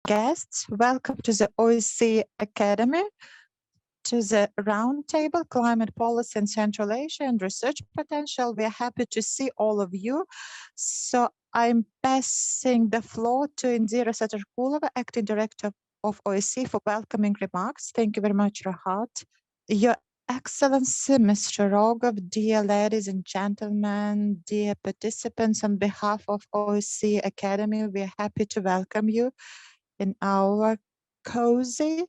guests, welcome to the OSCE Academy, to the Roundtable, Climate Policy in Central Asia and Research Potential. We are happy to see all of you. So I'm passing the floor to Indira Satarkulova, Acting Director of OSCE, for welcoming remarks. Thank you very much, Rahat. Your Excellency, Mr. Rogov, dear ladies and gentlemen, dear participants, on behalf of OSCE Academy, we are happy to welcome you in our cozy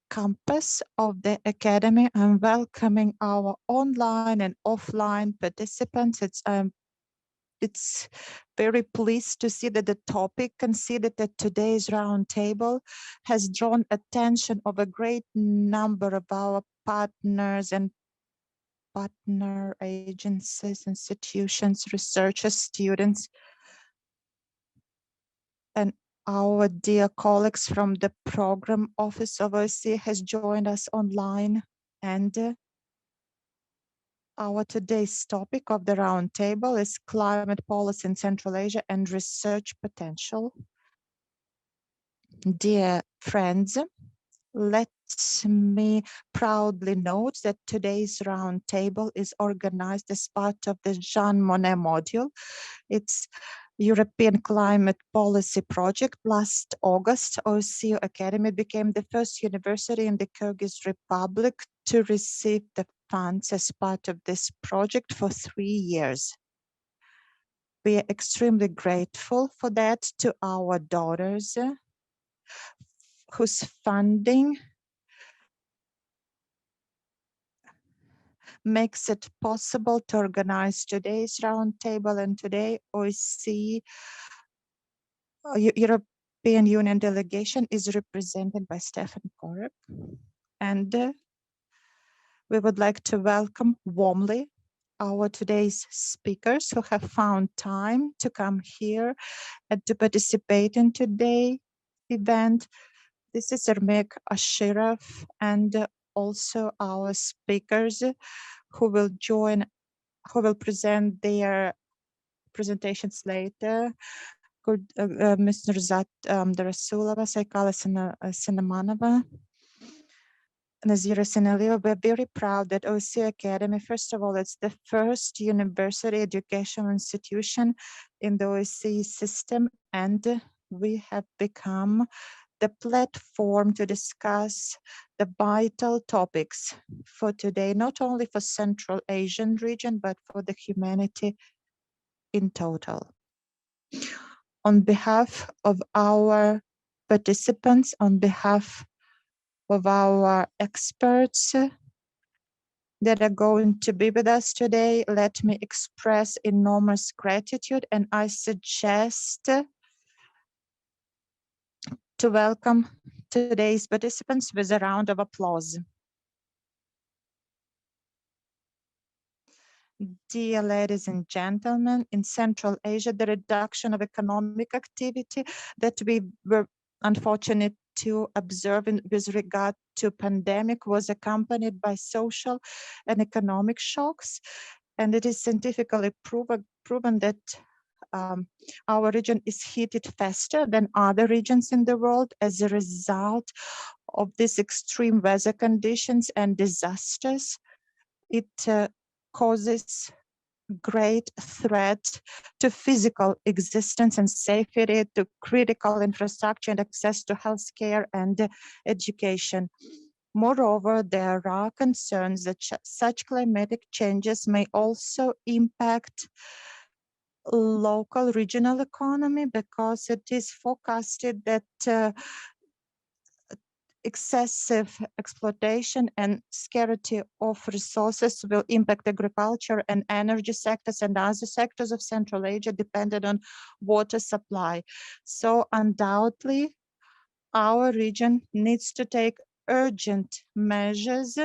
campus of the Academy. I'm welcoming our online and offline participants. It's very pleased to see that the topic considered at today's roundtable has drawn attention of a great number of our partners and partner agencies, institutions, researchers, students, and our dear colleagues from the program office of OSCE has joined us online. And our today's topic of the roundtable is climate policy in Central Asia and research potential. Dear friends, let me proudly note that today's roundtable is organized as part of the Jean Monnet module. It's European Climate Policy Project. Last August, OSCE Academy became the first university in the Kyrgyz Republic to receive the funds as part of this project for 3 years. We are extremely grateful for that to our donors whose funding makes it possible to organize today's roundtable. And today, OSCE European Union delegation is represented by Stefan Korek. And we would like to welcome warmly our today's speakers who have found time to come here and to participate in today's event. This is Ermek Ashirov and also our speakers who will present their presentations later. Ms. Nurzat Darasulova, Saikala Sinamanova, Nazira Sinalieva. We're very proud that OSCE Academy, first of all, it's the first university educational institution in the OSCE system, and we have become the platform to discuss the vital topics for today, not only for Central Asian region, but for the humanity in total. On behalf of our participants, on behalf of our experts that are going to be with us today, let me express enormous gratitude, and I suggest to welcome today's participants with a round of applause. Dear ladies and gentlemen, in Central Asia, the reduction of economic activity that we were unfortunate to observe with regard to pandemic was accompanied by social and economic shocks. And it is scientifically proven that our region is heated faster than other regions in the world as a result of these extreme weather conditions and disasters. It causes great threat to physical existence and safety, to critical infrastructure and access to healthcare and education. Moreover, there are concerns that such climatic changes may also impact local regional economy, because it is forecasted that excessive exploitation and scarcity of resources will impact agriculture and energy sectors and other sectors of Central Asia dependent on water supply. So undoubtedly, our region needs to take urgent measures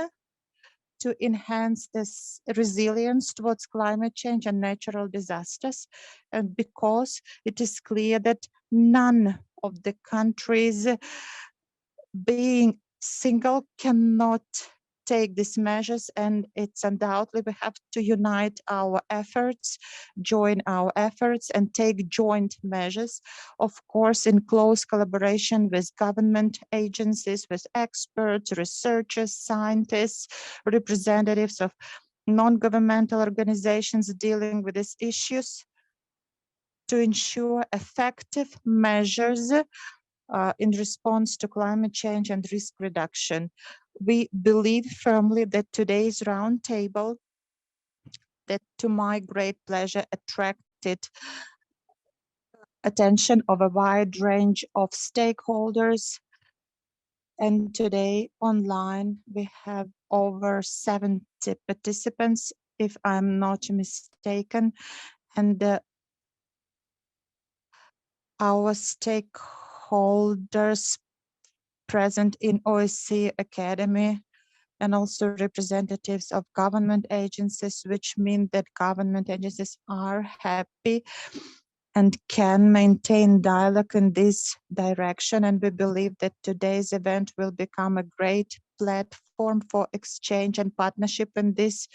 to enhance this resilience towards climate change and natural disasters, and because it is clear that none of the countries being single cannot take these measures, and it's undoubtedly we have to unite our efforts, join our efforts, and take joint measures, of course, in close collaboration with government agencies, with experts, researchers, scientists, representatives of non-governmental organizations dealing with these issues, to ensure effective measures in response to climate change and risk reduction. We believe firmly that today's roundtable, that to my great pleasure attracted attention of a wide range of stakeholders. And today online, we have over 70 participants, if I'm not mistaken. And our stakeholders present in OSCE Academy, and also representatives of government agencies, which mean that government agencies are happy and can maintain dialogue in this direction. And we believe that today's event will become a great platform for exchange and partnership in this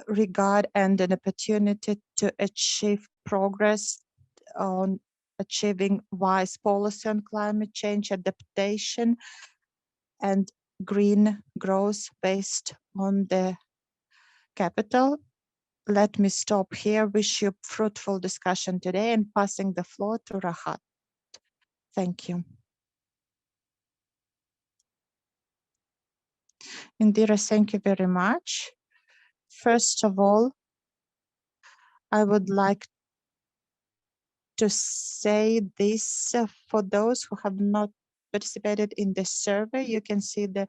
regard, and an opportunity to achieve progress on achieving wise policy on climate change adaptation and green growth based on the capital. Let me stop here. Wish you fruitful discussion today, and passing the floor to Rahat. Thank you. Indira, thank you very much. First of all, I would like to say this for those who have not participated in the survey. You can see the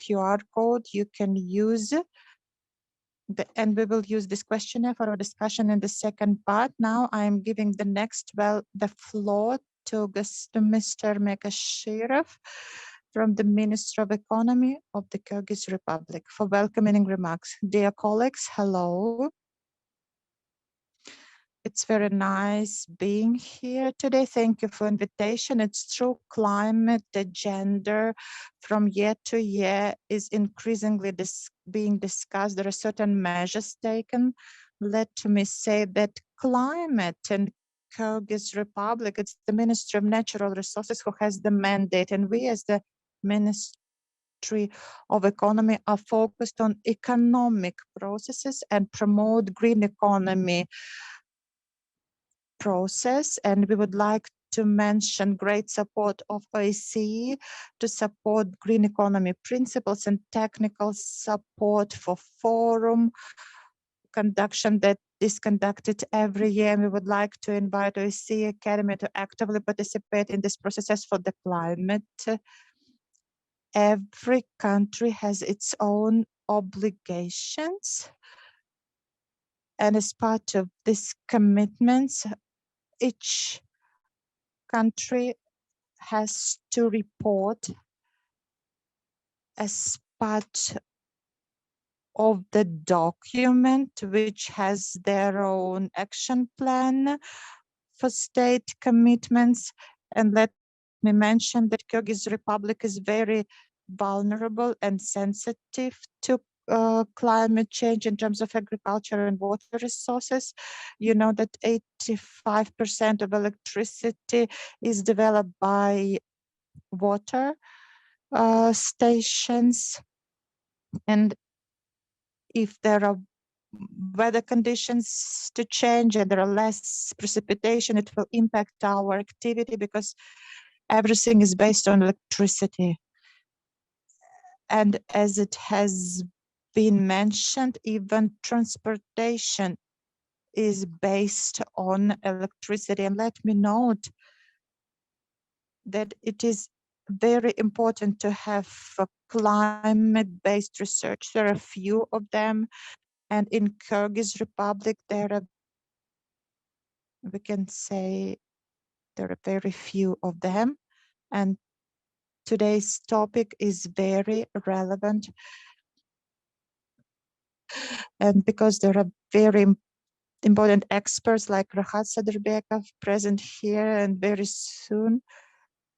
QR code. You can use and we will use this questionnaire for our discussion in the second part. Now I am giving the floor to Mr. Mekashirov from the Ministry of Economy of the Kyrgyz Republic for welcoming remarks. Dear colleagues, hello. It's very nice being here today. Thank you for invitation. It's true, climate agenda from year to year is increasingly being discussed. There are certain measures taken. Let me say that climate and Kyrgyz Republic, it's the Ministry of Natural Resources who has the mandate, and we as the Ministry of Economy are focused on economic processes and promote green economy process. And we would like to mention great support of OSCE to support green economy principles and technical support for forum conduction that is conducted every year. We would like to invite OSCE Academy to actively participate in this process for the climate. Every country has its own obligations, and as part of these commitments, each country has to report as part of the document, which has their own action plan for state commitments. And let me mention that Kyrgyz Republic is very vulnerable and sensitive to climate change in terms of agriculture and water resources. You know that 85% of electricity is developed by water stations, and if there are weather conditions to change and there are less precipitation, it will impact our activity because everything is based on electricity. And as it has been mentioned, even transportation is based on electricity. And let me note that it is very important to have climate-based research. There are a few of them, and in Kyrgyz Republic, we can say there are very few of them. And today's topic is very relevant, and because there are very important experts like Rahat Sadirbekov present here, and very soon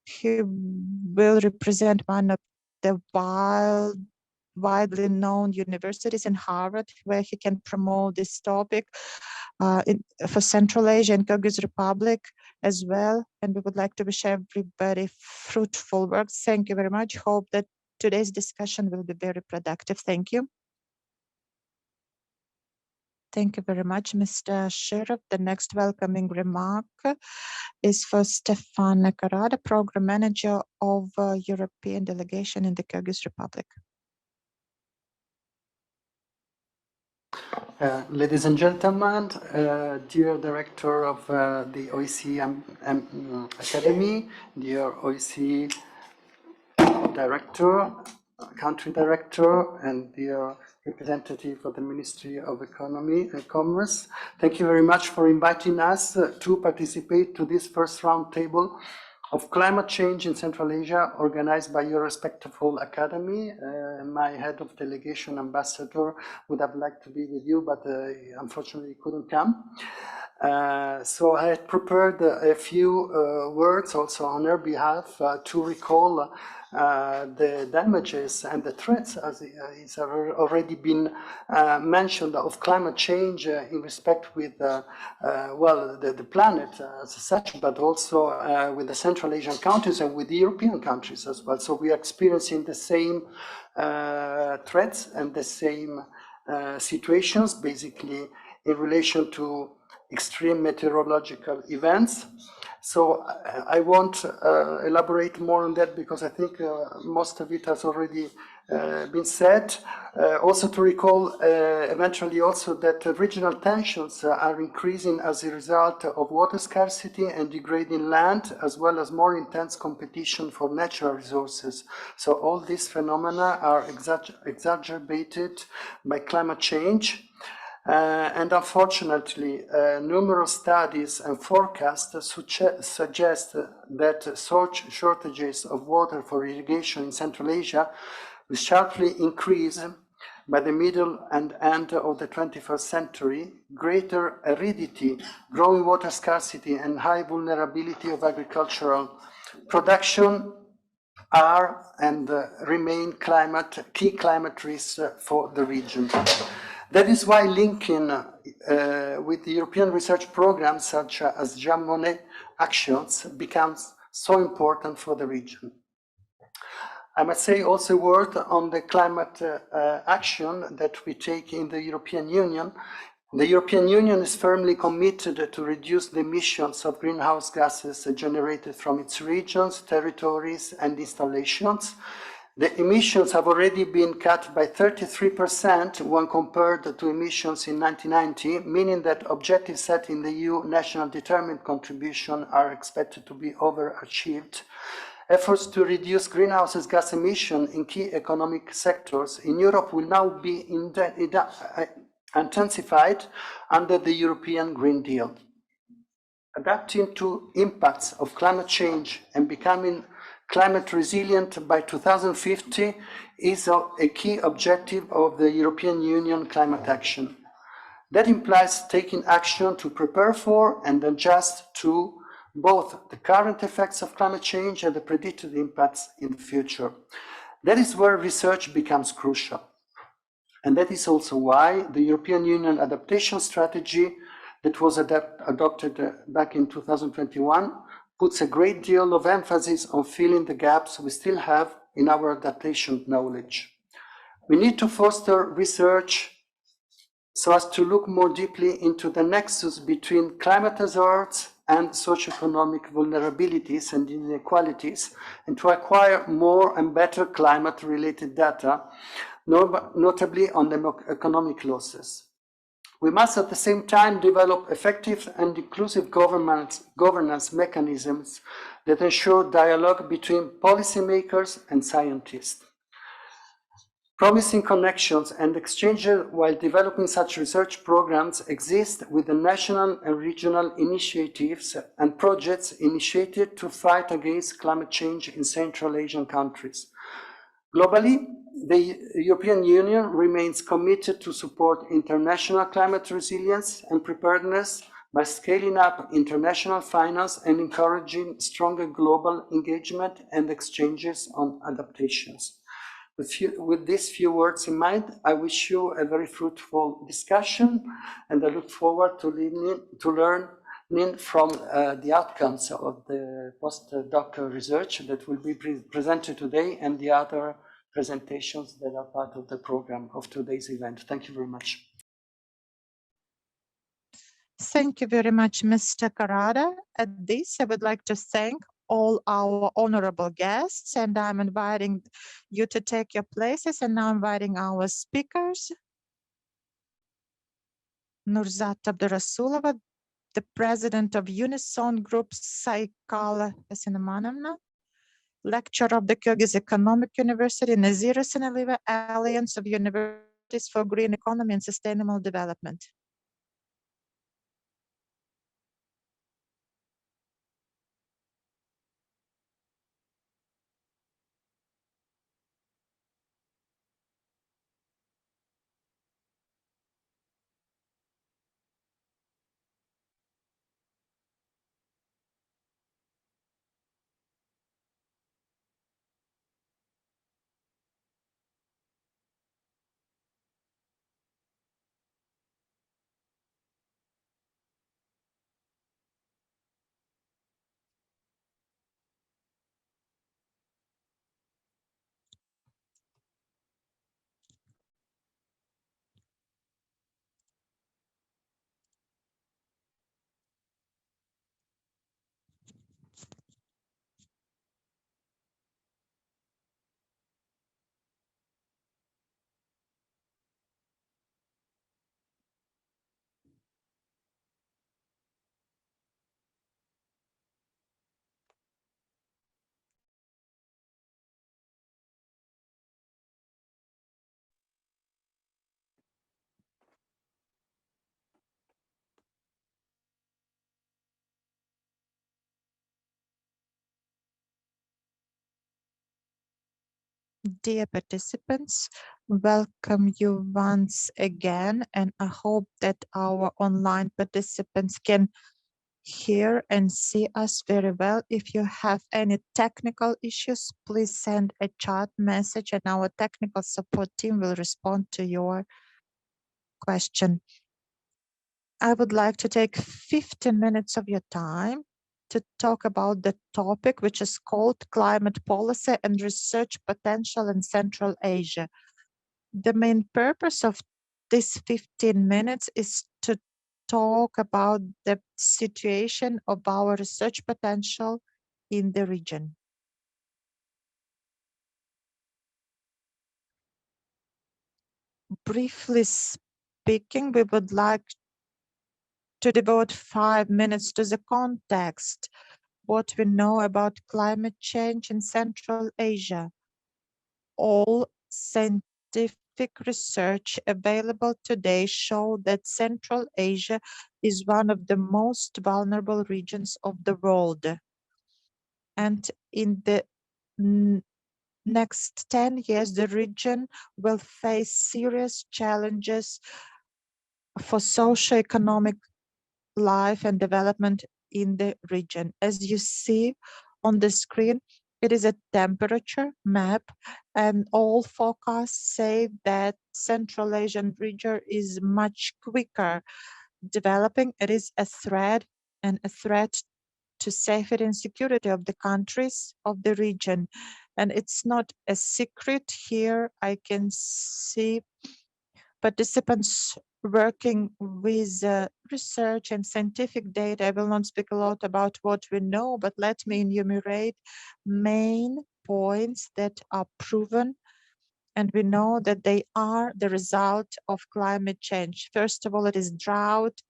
he will represent one of the widely known universities in Harvard, where he can promote this topic for Central Asia and Kyrgyz Republic as well. And we would like to wish everybody fruitful work. Thank you very much. Hope that today's discussion will be very productive. Thank you. Thank you very much, Mr. Shirov. The next welcoming remark is for Stefan Karada, Program Manager of European Delegation in the Kyrgyz Republic. Ladies and gentlemen, dear Director of the OSCE Academy, dear OSCE Director, Country Director, and dear representative of the Ministry of Economy and Commerce, thank you very much for inviting us to participate to this first roundtable of climate change in Central Asia, organized by your respectful academy. My head of delegation, ambassador, would have liked to be with you, but unfortunately couldn't come. So I had prepared a few words also on her behalf to recall the damages and the threats, as it's already been mentioned, of climate change in respect with well, the planet as such, but also with the Central Asian countries and with the European countries as well. So we are experiencing the same threats and the same situations, basically in relation to extreme meteorological events. So I won't elaborate more on that because I think most of it has already been said. Also to recall eventually also that regional tensions are increasing as a result of water scarcity and degrading land, as well as more intense competition for natural resources. So all these phenomena are exacerbated by climate change. And unfortunately, numerous studies and forecasts suggest that such shortages of water for irrigation in Central Asia will sharply increase by the middle and end of the 21st century. Greater aridity, growing water scarcity, and high vulnerability of agricultural production are and remain key climate risks for the region. That is why linking with the European research programs such as Monnet actions becomes so important for the region. I must say also a word on the climate action that we take in the European Union. The European Union is firmly committed to reduce the emissions of greenhouse gases generated from its regions, territories, and installations. The emissions have already been cut by 33% when compared to emissions in 1990, meaning that objectives set in the EU national determined contribution are expected to be overachieved. Efforts to reduce greenhouse gas emission in key economic sectors in Europe will now be intensified under the European Green Deal. Adapting to impacts of climate change and becoming climate resilient by 2050 is a key objective of the European Union climate action. That implies taking action to prepare for and adjust to both the current effects of climate change and the predicted impacts in the future. That is where research becomes crucial. And that is also why the European Union adaptation strategy that was adopted back in 2021 puts a great deal of emphasis on filling the gaps we still have in our adaptation knowledge. We need to foster research so as to look more deeply into the nexus between climate hazards and socioeconomic vulnerabilities and inequalities, and to acquire more and better climate-related data, notably on the economic losses. We must at the same time develop effective and inclusive governance mechanisms that ensure dialogue between policymakers and scientists. Promising connections and exchanges while developing such research programs exist with the national and regional initiatives and projects initiated to fight against climate change in Central Asian countries. Globally, the European Union remains committed to support international climate resilience and preparedness by scaling up international finance and encouraging stronger global engagement and exchanges on adaptations. With these few words in mind, I wish you a very fruitful discussion, and I look forward to learning from the outcomes of the postdoctoral research that will be presented today and the other presentations that are part of the program of today's event. Thank you very much. Thank you very much, Mr. Karada. At this, I would like to thank all our honorable guests, and I'm inviting you to take your places, and now inviting our speakers. Nurzat Abdurasulova, the president of Unison Group, Saikala Esinamanamna, lecturer of the Kyrgyz Economic University, Nazira Sinaliva, Alliance of Universities for Green Economy and Sustainable Development. Dear participants, welcome you once again, and I hope that our online participants can hear and see us very well. If you have any technical issues, please send a chat message and our technical support team will respond to your question. I would like to take 15 minutes of your time to talk about the topic, which is called Climate Policy and Research Potential in Central Asia. The main purpose of this 15 minutes is to talk about the situation of our research potential in the region. Briefly speaking, we would like to devote 5 minutes to the context, what we know about climate change in Central Asia. All scientific research available today show that Central Asia is one of the most vulnerable regions of the world. And in the next 10 years, the region will face serious challenges for socio-economic life and development in the region. As you see on the screen, it is a temperature map, and all forecasts say that Central Asian region is much quicker developing. It is a threat, and a threat to safety and security of the countries of the region. And it's not a secret here. I can see participants working with research and scientific data. I will not speak a lot about what we know, but let me enumerate main points that are proven, and we know that they are the result of climate change. First of all, it is drought,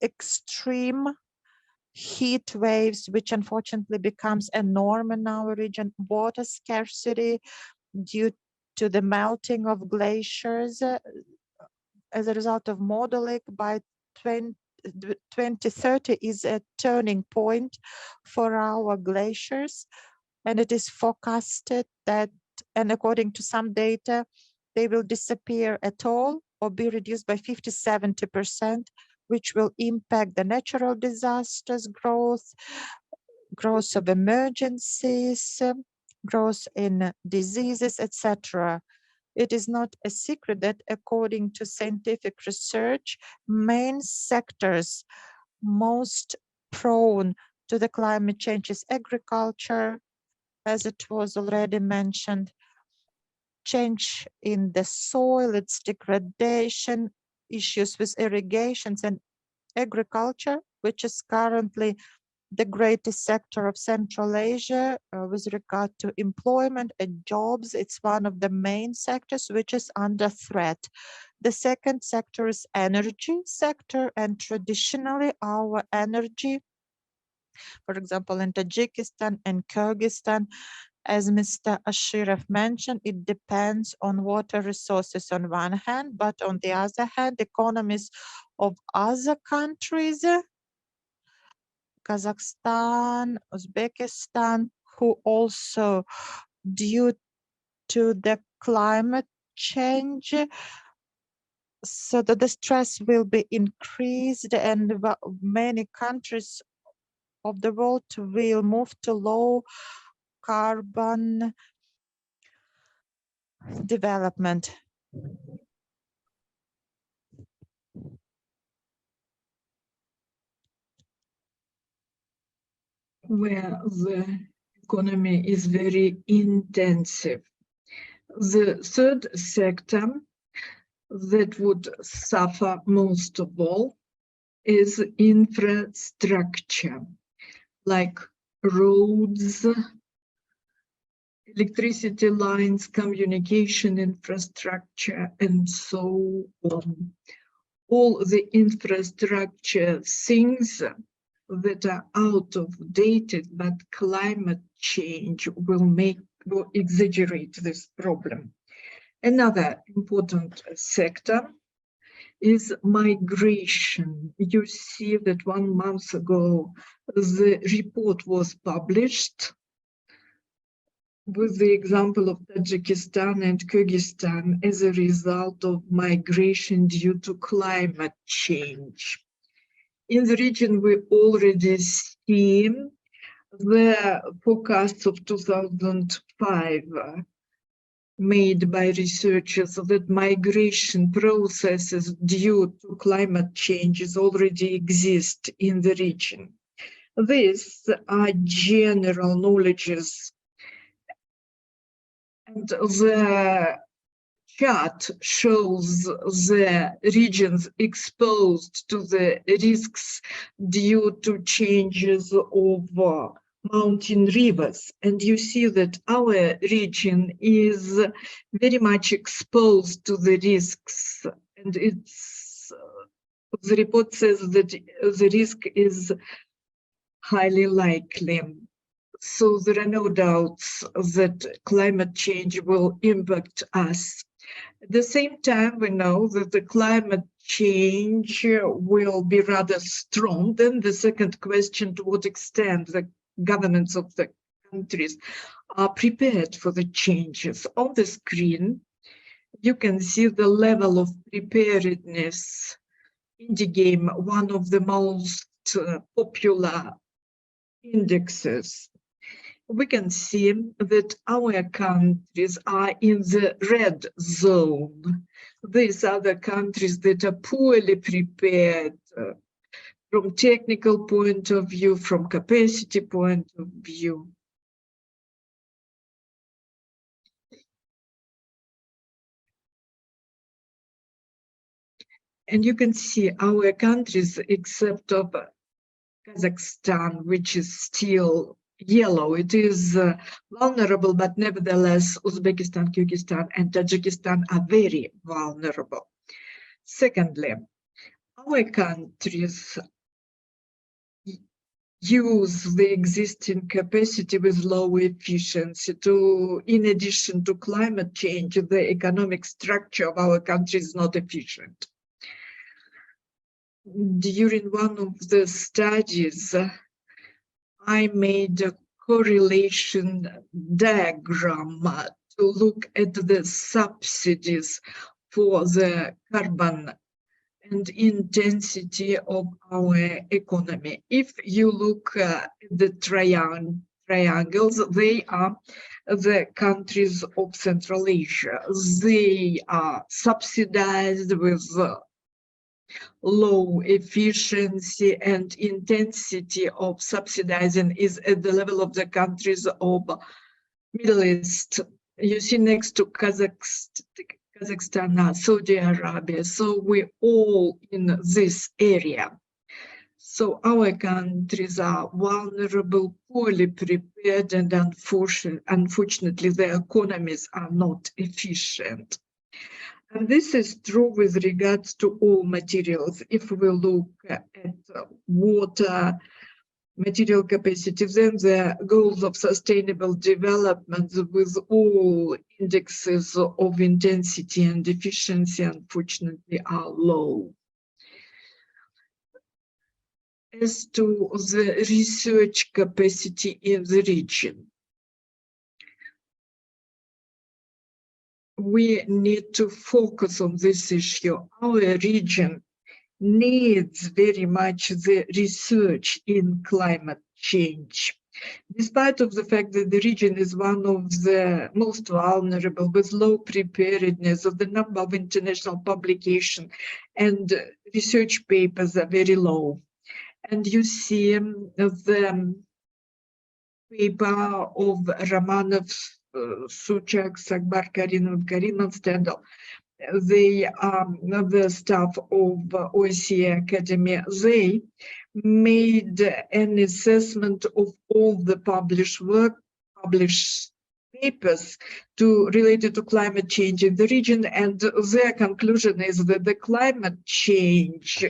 extreme heat waves, which unfortunately becomes a norm in our region, water scarcity due to the melting of glaciers, as a result of modeling by 2030 is a turning point for our glaciers, and it is forecasted that, and according to some data, they will disappear at all or be reduced by 50-70%, which will impact the natural disasters growth of emergencies, growth in diseases, etc. It is not a secret that according to scientific research, main sectors most prone to the climate change is agriculture, as it was already mentioned, change in the soil, its degradation, issues with irrigations and agriculture, which is currently the greatest sector of Central Asia with regard to employment and jobs. It's one of the main sectors which is under threat. The second sector is energy sector, and traditionally our energy, for example, in Tajikistan and Kyrgyzstan, as Mr. Ashirov mentioned, it depends on water resources on one hand, but on the other hand, economies of other countries, Kazakhstan, Uzbekistan, who also, due to the climate change, so that the stress will be increased and many countries of the world will move to low carbon development. Where the economy is very intensive. The third sector that would suffer most of all is infrastructure, like roads, electricity lines, communication infrastructure, and so on. All the infrastructure things that are out of dated, but climate change will exaggerate this problem. Another important sector is migration. You see that 1 month ago, the report was published with the example of Tajikistan and Kyrgyzstan as a result of migration due to climate change. In the region, we already see the forecasts of 2005 made by researchers that migration processes due to climate changes already exist in the region. These are general knowledges, and the chart shows the regions exposed to the risks due to changes of mountain rivers. And you see that our region is very much exposed to the risks. And it's the report says that the risk is highly likely. So there are no doubts that climate change will impact us. At the same time, we know that the climate change will be rather strong. Then the second question, to what extent the governments of the countries are prepared for the changes. On the screen, you can see the level of preparedness in the game, one of the most popular indexes. We can see that our countries are in the red zone. These are the countries that are poorly prepared from technical point of view, from capacity point of view. And you can see our countries, except of Kazakhstan, which is still yellow. It is vulnerable, but nevertheless, Uzbekistan, Kyrgyzstan, and Tajikistan are very vulnerable. Secondly, our countries use the existing capacity with low efficiency to, in addition to climate change, the economic structure of our country is not efficient. During one of the studies, I made a correlation diagram to look at the subsidies for the carbon and intensity of our economy. If you look at the triangles, they are the countries of Central Asia. They are subsidized with low efficiency, and intensity of subsidizing is at the level of the countries of Middle East. You see next to Kazakhstan, Saudi Arabia. So we're all in this area. So our countries are vulnerable, poorly prepared, and unfortunately, their economies are not efficient. And this is true with regards to all materials. If we look at water, material capacity, then the goals of sustainable development with all indexes of intensity and efficiency, unfortunately, are low. As to the research capacity in the region, we need to focus on this issue. Our region needs very much the research in climate change. Despite of the fact that the region is one of the most vulnerable, with low preparedness of the number of international publications and research papers are very low. And you see the paper of Romanov, Suchak, Sakbar, Karinov, Stendhal. They are the staff of OSCE Academy. They made an assessment of all the published work, published papers related to climate change in the region, and their conclusion is that the climate change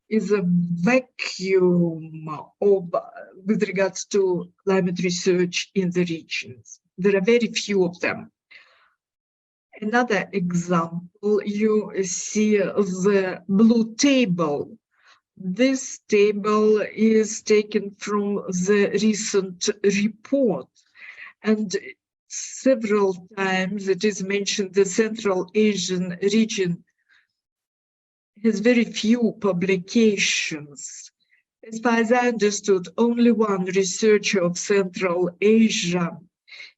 is a vacuum with regards to climate research in the regions. There are very few of them. Another example, you see the blue table. This table is taken from the recent report, and several times it is mentioned the Central Asian region has very few publications. As far as I understood, only one researcher of Central Asia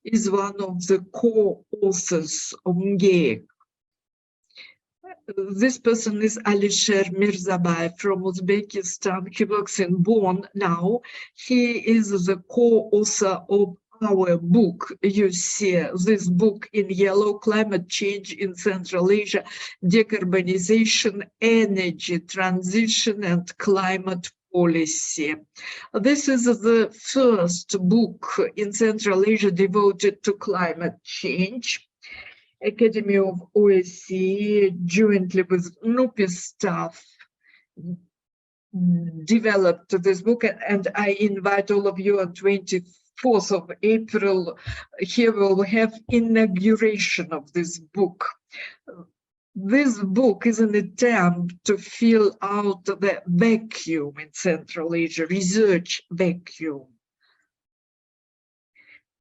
is one of the co-authors of MGEIC. This person is Alisher Mirzabayev from Uzbekistan. He works in Bonn now. He is the co-author of our book. You see this book in yellow, Climate Change in Central Asia, Decarbonization, Energy Transition, and Climate Policy. This is the first book in Central Asia devoted to climate change. Academy of OSCE, jointly with NUPI staff, developed this book, and I invite all of you on 24th of April. Here we'll have inauguration of this book. This book is an attempt to fill out the vacuum in Central Asia, research vacuum.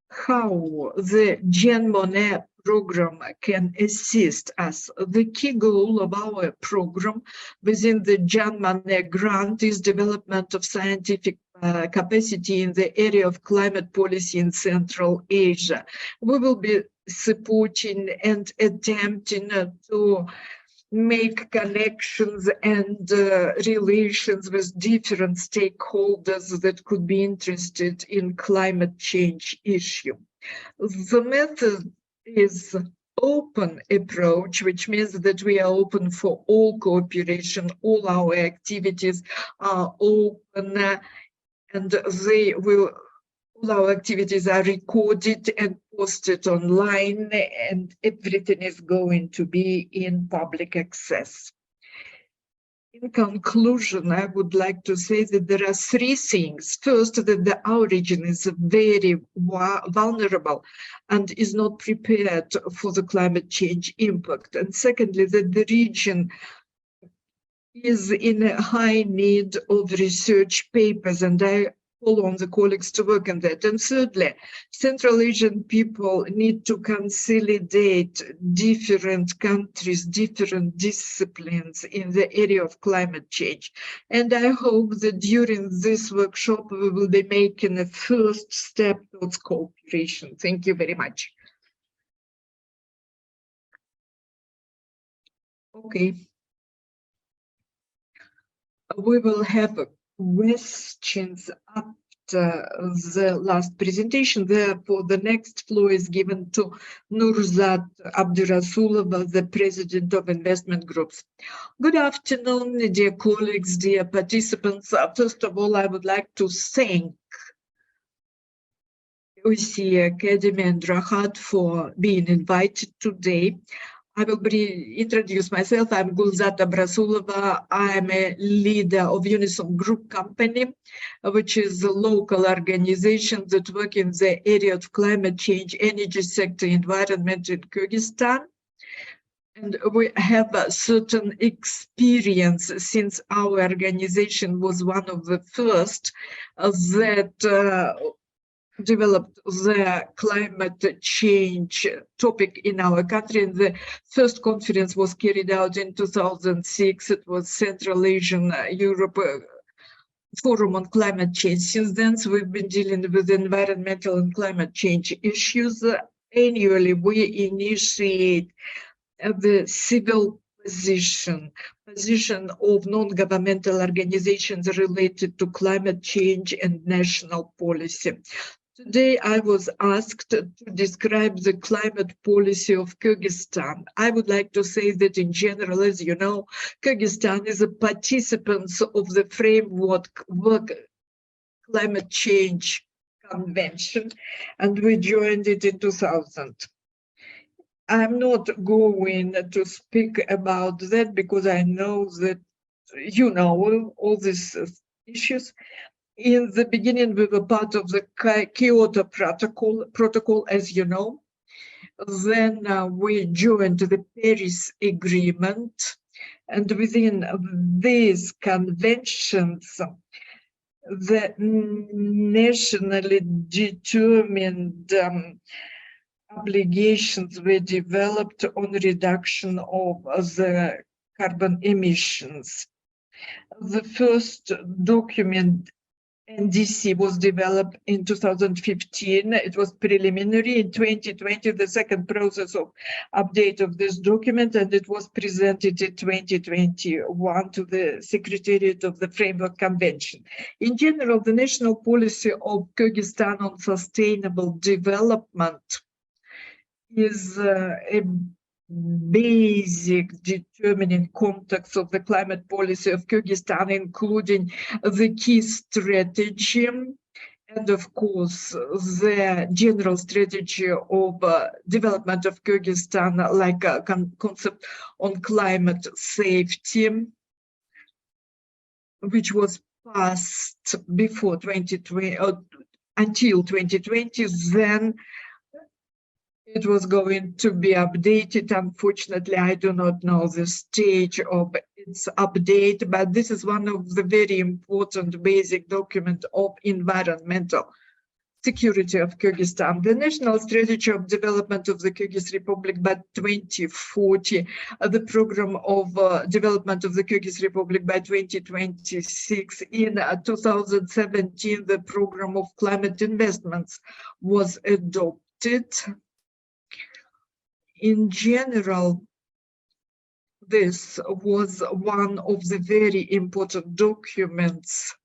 How the Monnet program can assist us. The key goal of our program within the Monnet grant is development of scientific capacity in the area of climate policy in Central Asia. We will be supporting and attempting to make connections and relations with different stakeholders that could be interested in climate change issue. The method is open approach, which means that we are open for all cooperation, all our activities are open, and all our activities are recorded and posted online, and everything is going to be in public access. In conclusion, I would like to say that there are three things. First, that our region is very vulnerable and is not prepared for the climate change impact. And secondly, that the region is in a high need of research papers. And I call on the colleagues to work on that. And thirdly, Central Asian people need to consolidate different countries, different disciplines in the area of climate change. And I hope that during this workshop, we will be making a first step towards cooperation. Thank you very much. Okay. We will have questions after the last presentation. Therefore, the next floor is given to Nurzat Abdurasulova, the President of Investment Groups. Good afternoon, dear colleagues, dear participants. First of all, I would like to thank OSCE Academy and Rahat for being invited today. I will introduce myself. I'm Gulzat Abrasulova. I'm a leader of Unison Group Company, which is a local organization that works in the area of climate change, energy sector, environment in Kyrgyzstan. And we have a certain experience since our organization was one of the first that developed the climate change topic in our country. And the first conference was carried out in 2006. It was Central Asian Europe Forum on Climate Change. Since then, we've been dealing with environmental and climate change issues. Annually, we initiate the civil position of non-governmental organizations related to climate change and national policy. Today, I was asked to describe the climate policy of Kyrgyzstan. I would like to say that in general, as you know, Kyrgyzstan is a participant of the framework climate change convention, and we joined it in 2000. I'm not going to speak about that because I know that you know all these issues. In the beginning, we were part of the Kyoto protocol, as you know. Then we joined the Paris Agreement. And within these conventions, the nationally determined obligations were developed on reduction of the carbon emissions. The first document, NDC, was developed in 2015. It was preliminary. In 2020, the second process of update of this document, and it was presented in 2021 to the Secretariat of the Framework Convention. In general, the national policy of Kyrgyzstan on sustainable development is a basic determining context of the climate policy of Kyrgyzstan, including the key strategy and, of course, the general strategy of development of Kyrgyzstan, like a concept on climate safety, which was passed before 2020, until 2020. Then it was going to be updated. Unfortunately, I do not know the stage of its update, but this is one of the very important basic documents of environmental security of Kyrgyzstan. The National Strategy of Development of the Kyrgyz Republic by 2040, the Program of Development of the Kyrgyz Republic by 2026. In 2017, the Program of Climate Investments was adopted. In general, this was one of the very important documents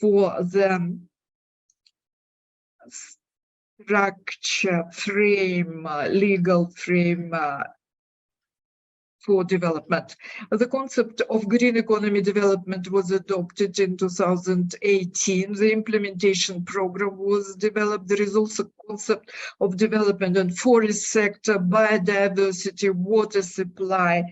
for the structure frame, legal frame for development. The concept of green economy development was adopted in 2018. The implementation program was developed. There is also concept of development and forest sector, biodiversity, water supply,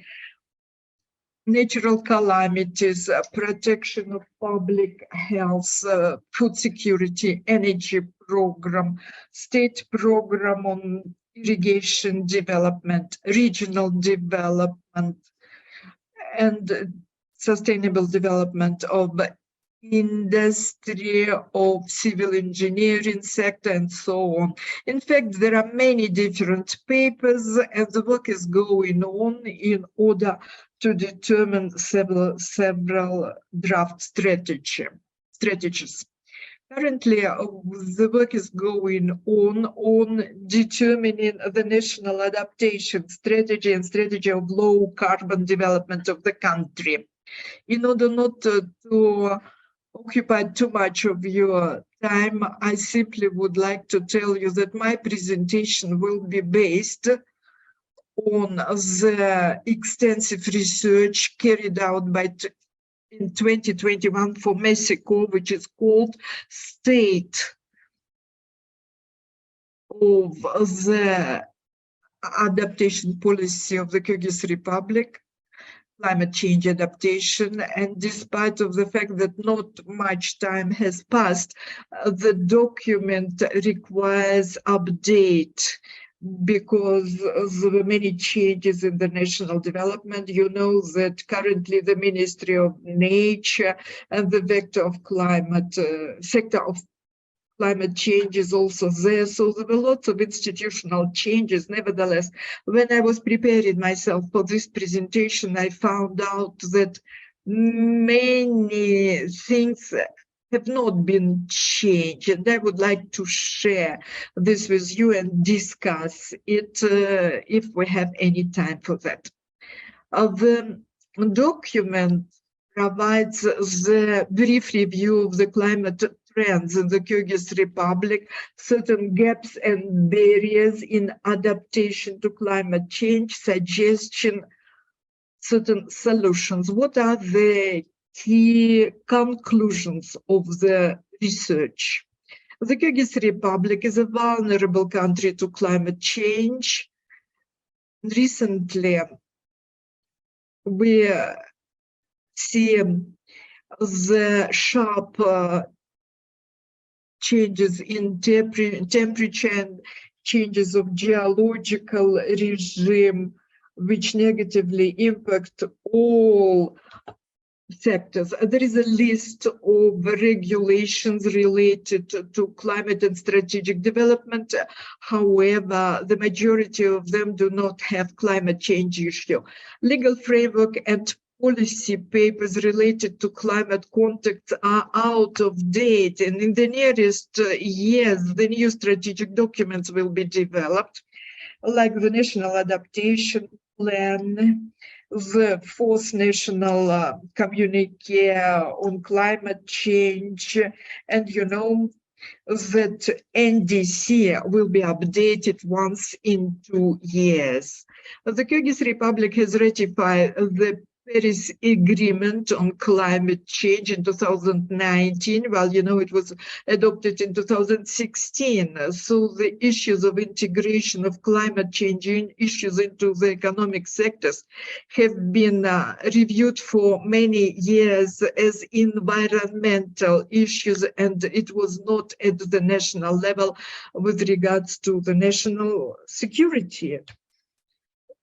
natural calamities, protection of public health, food security, energy program, state program on irrigation development, regional development, and sustainable development of industry, of civil engineering sector, and so on. In fact, there are many different papers, and the work is going on in order to determine several draft strategies. Currently, the work is going on determining the national adaptation strategy and strategy of low carbon development of the country. In order not to occupy too much of your time, I simply would like to tell you that my presentation will be based on the extensive research carried out in 2021 for Mexico, which is called State of the Adaptation Policy of the Kyrgyz Republic, Climate Change Adaptation. And despite of the fact that not much time has passed, the document requires update because there were many changes in the national development. You know that currently the Ministry of Nature and the sector of climate change is also there. So there were lots of institutional changes. Nevertheless, when I was preparing myself for this presentation, I found out that many things have not been changed, and I would like to share this with you and discuss it if we have any time for that. The document provides the brief review of the climate trends in the Kyrgyz Republic, certain gaps and barriers in adaptation to climate change, suggestion, certain solutions. What are the key conclusions of the research? The Kyrgyz Republic is a vulnerable country to climate change. Recently, we see the sharp changes in temperature and changes of geological regime, which negatively impact all sectors. There is a list of regulations related to climate and strategic development. However, the majority of them do not have climate change issue. Legal framework and policy papers related to climate context are out of date, and in the nearest years, the new strategic documents will be developed, like the National Adaptation Plan, the fourth national communique on climate change, and you know that NDC will be updated once in 2 years. The Kyrgyz Republic has ratified the Paris Agreement on Climate Change in 2019. Well, you know, it was adopted in 2016. So the issues of integration of climate change issues into the economic sectors have been reviewed for many years as environmental issues, and it was not at the national level with regards to the national security.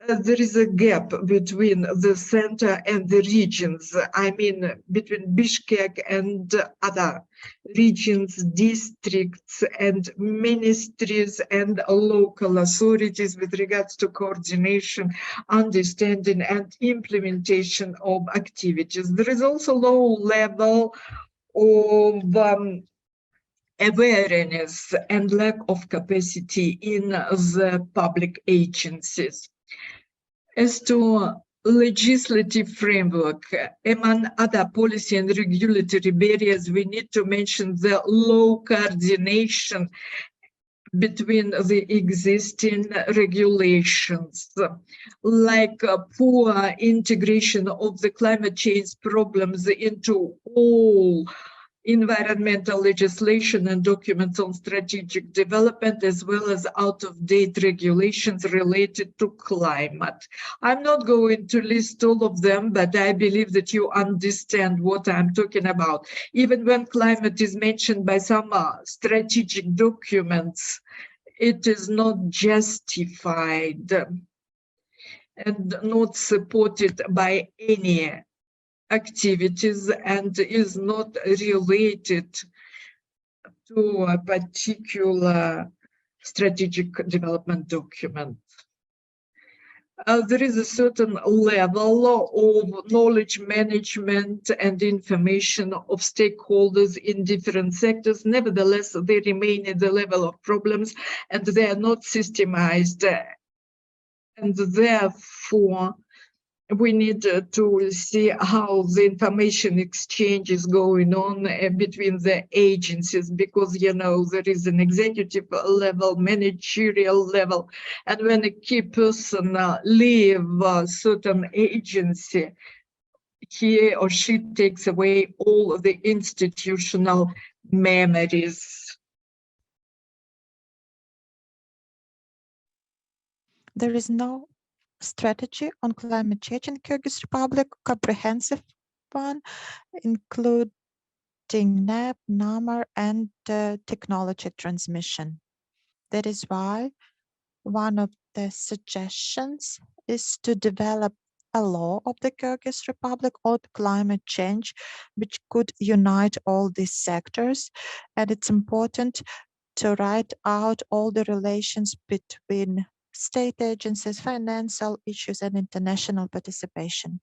There is a gap between the center and the regions. I mean, between Bishkek and other regions, districts, and ministries and local authorities with regards to coordination, understanding, and implementation of activities. There is also low level of awareness and lack of capacity in the public agencies. As to legislative framework, among other policy and regulatory barriers, we need to mention the low coordination between the existing regulations, like poor integration of the climate change problems into all environmental legislation and documents on strategic development, as well as out-of-date regulations related to climate. I'm not going to list all of them, but I believe that you understand what I'm talking about. Even when climate is mentioned by some strategic documents, it is not justified and not supported by any activities and is not related to a particular strategic development document. There is a certain level of knowledge management and information of stakeholders in different sectors. Nevertheless, they remain at the level of problems and they are not systemized. And therefore, we need to see how the information exchange is going on between the agencies, because, you know, there is an executive level, managerial level, and when a key person leave a certain agency, he or she takes away all of the institutional memories. There is no strategy on climate change in Kyrgyz Republic, comprehensive one, including NAP, NAMR, and technology transmission. That is why one of the suggestions is to develop a law of the Kyrgyz Republic on climate change, which could unite all these sectors. And it's important to write out all the relations between state agencies, financial issues, and international participation.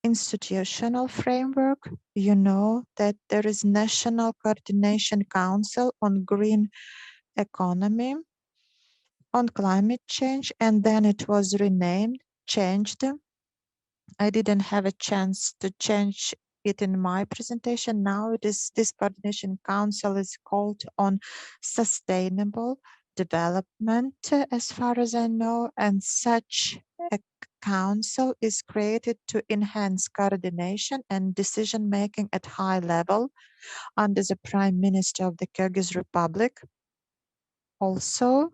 Institutional framework, you know that there is National Coordination Council on Green Economy, on climate change, and then it was changed. I didn't have a chance to change it in my presentation. Now it is this coordination council is called on sustainable development, as far as I know, and such a council is created to enhance coordination and decision making at high level under the Prime Minister of the Kyrgyz Republic. Also,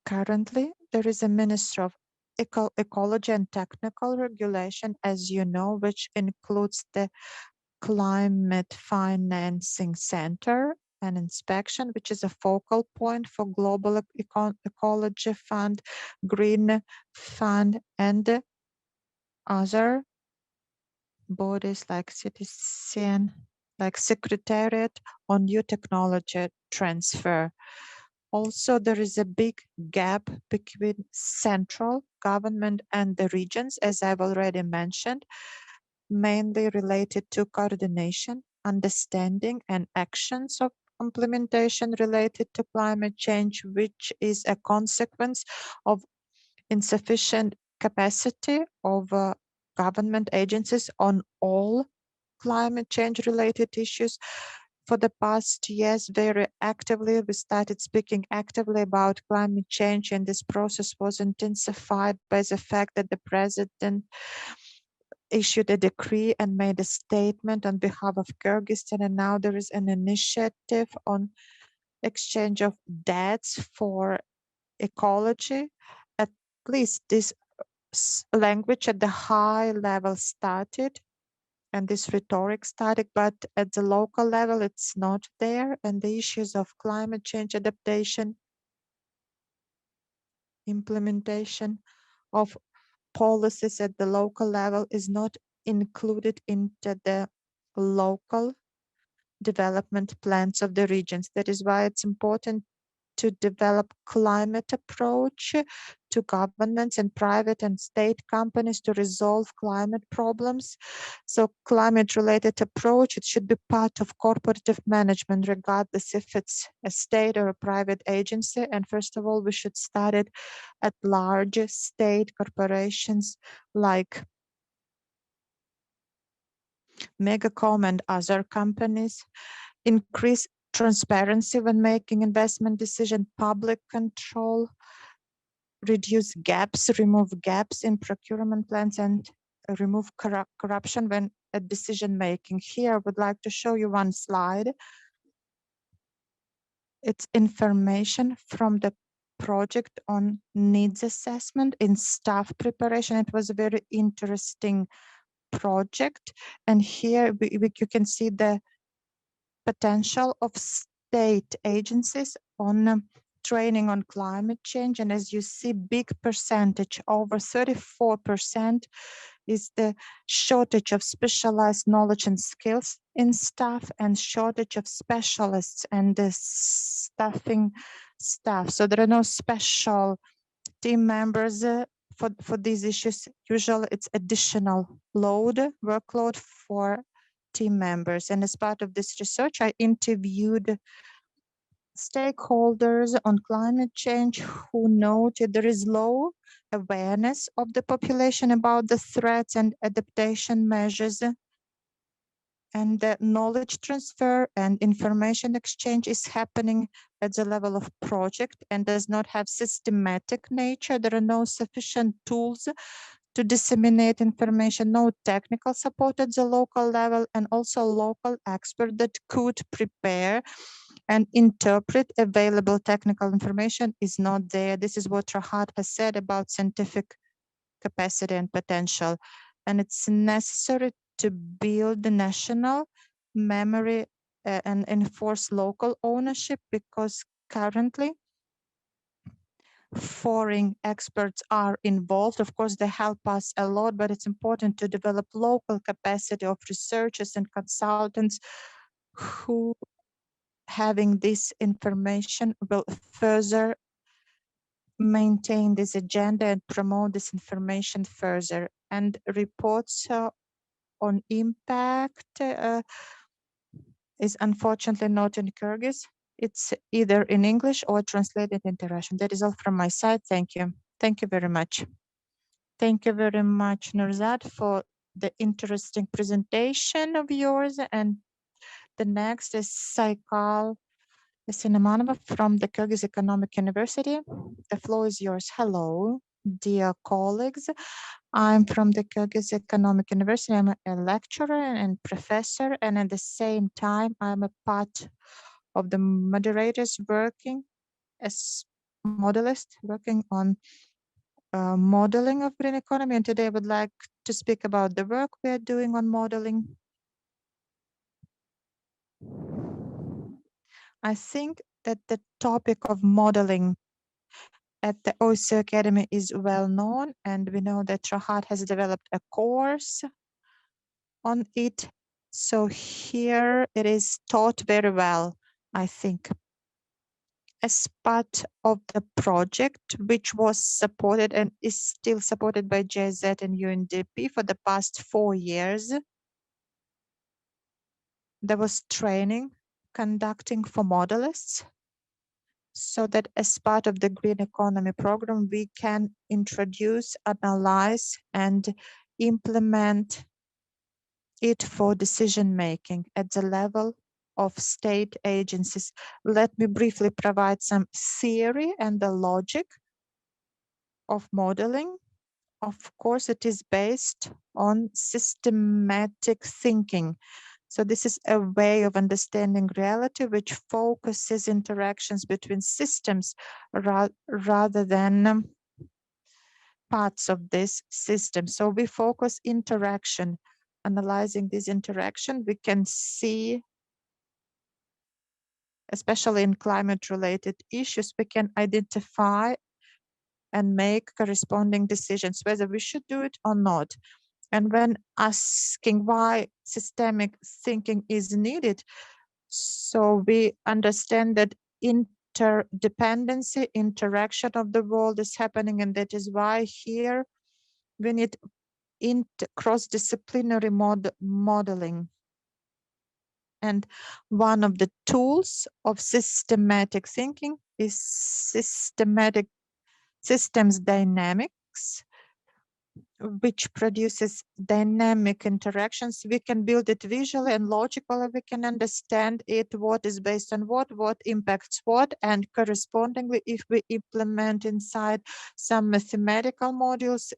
currently, there is a Minister of Ecology and Technical Regulation, as you know, which includes the Climate Financing Center and Inspection, which is a focal point for Global Ecology Fund, Green Fund, and other bodies like CTCN, like Secretariat on New Technology Transfer. Also, there is a big gap between central government and the regions, as I've already mentioned, mainly related to coordination, understanding, and actions of implementation related to climate change, which is a consequence of insufficient capacity of government agencies on all climate change related issues. For the past years, very actively, we started speaking actively about climate change, and this process was intensified by the fact that the president issued a decree and made a statement on behalf of Kyrgyzstan, and now there is an initiative on exchange of debts for ecology. At least this language at the high level started, and this rhetoric started, but at the local level, it's not there. And the issues of climate change adaptation, implementation of policies at the local level is not included into the local development plans of the regions. That is why it's important to develop climate approach to governments and private and state companies to resolve climate problems. So climate related approach, it should be part of corporative management, regardless if it's a state or a private agency. And first of all, we should start it at large state corporations like Megacom and other companies. Increase transparency when making investment decision, public control, reduce gaps, remove gaps in procurement plans, and remove corruption when at decision making. Here, I would like to show you one slide. It's information from the project on needs assessment in staff preparation. It was a very interesting project. And here you can see the potential of state agencies on training on climate change. And as you see, big percentage, over 34%, is the shortage of specialized knowledge and skills in staff, and shortage of specialists and the staffing staff. So there are no special team members for these issues. Usually it's additional workload for team members. And as part of this research, I interviewed stakeholders on climate change who noted there is low awareness of the population about the threats and adaptation measures, and the knowledge transfer and information exchange is happening at the level of project and does not have systematic nature. There are no sufficient tools to disseminate information, no technical support at the local level, and also local expert that could prepare and interpret available technical information is not there. This is what Rahat has said about scientific capacity and potential. And it's necessary to build the national memory and enforce local ownership, because currently foreign experts are involved. Of course, they help us a lot, but it's important to develop local capacity of researchers and consultants who, having this information, will further maintain this agenda and promote this information further. And reports on impact is unfortunately not in Kyrgyz. It's either in English or translated into Russian. That is all from my side. Thank you. Thank you very much. Thank you very much, Nurzad, for the interesting presentation of yours. And the next is Saikal Sinamanova from the Kyrgyz Economic University. The floor is yours. Hello, dear colleagues. I'm from the Kyrgyz Economic University. I'm a lecturer and professor, and at the same time, I'm a part of the moderators working as modelist, working on modeling of green economy. And today I would like to speak about the work we are doing on modeling. I think that the topic of modeling at the OSCE Academy is well known, and we know that Rahat has developed a course on it. So here it is taught very well, I think. As part of the project, which was supported and is still supported by GIZ and UNDP for the past 4 years, there was training conducting for modelists, so that as part of the green economy program, we can introduce, analyze, and implement it for decision making at the level of state agencies. Let me briefly provide some theory and the logic of modeling. Of course, it is based on systematic thinking. So this is a way of understanding reality which focuses interactions between systems rather than parts of this system. So we focus interaction. Analyzing this interaction, we can see, especially in climate-related issues, we can identify and make corresponding decisions, whether we should do it or not. And when asking why systemic thinking is needed, so we understand that interdependency, interaction of the world is happening, and that is why here we need cross-disciplinary modeling. And one of the tools of systematic thinking is systematic systems dynamics, which produces dynamic interactions. We can build it visually and logically. We can understand it, what is based on what impacts what, and correspondingly, if we implement inside some mathematical modules,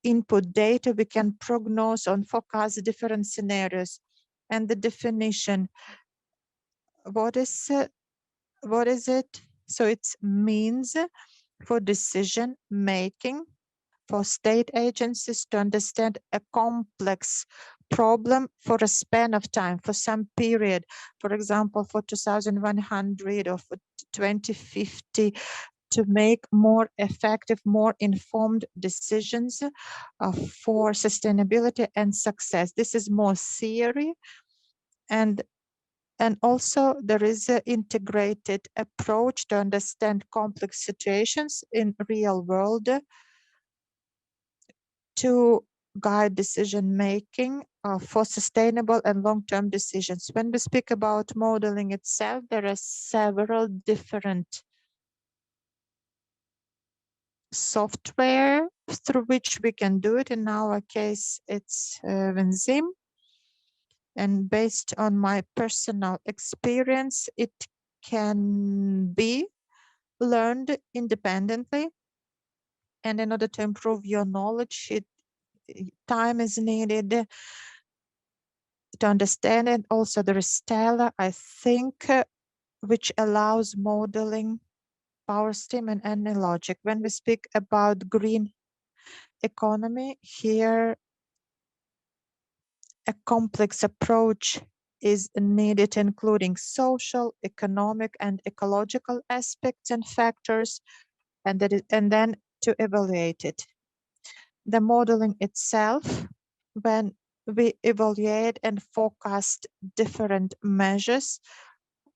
input data, we can prognose and forecast different scenarios. And the definition, what is it? So it means for decision making for state agencies to understand a complex problem for a span of time, for some period, for example, for 2100 or for 2050, to make more effective, more informed decisions for sustainability and success. This is more theory, and also there is an integrated approach to understand complex situations in real world to guide decision making for sustainable and long-term decisions. When we speak about modeling itself, there are several different software through which we can do it. In our case, it's Venzim. And based on my personal experience, it can be learned independently. And in order to improve your knowledge, time is needed to understand it. Also, there is Stella, I think, which allows modeling power steam and any logic. When we speak about green economy, here a complex approach is needed, including social, economic, and ecological aspects and factors, and then to evaluate it. The modeling itself, when we evaluate and forecast different measures,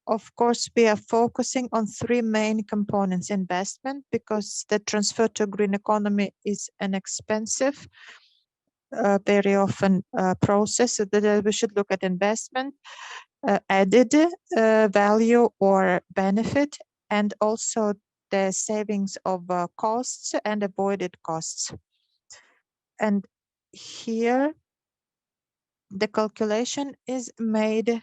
of course, we are focusing on three main components: investment, because the transfer to green economy is an expensive, very often process, so that we should look at investment, added value or benefit, and also the savings of costs and avoided costs. And here the calculation is made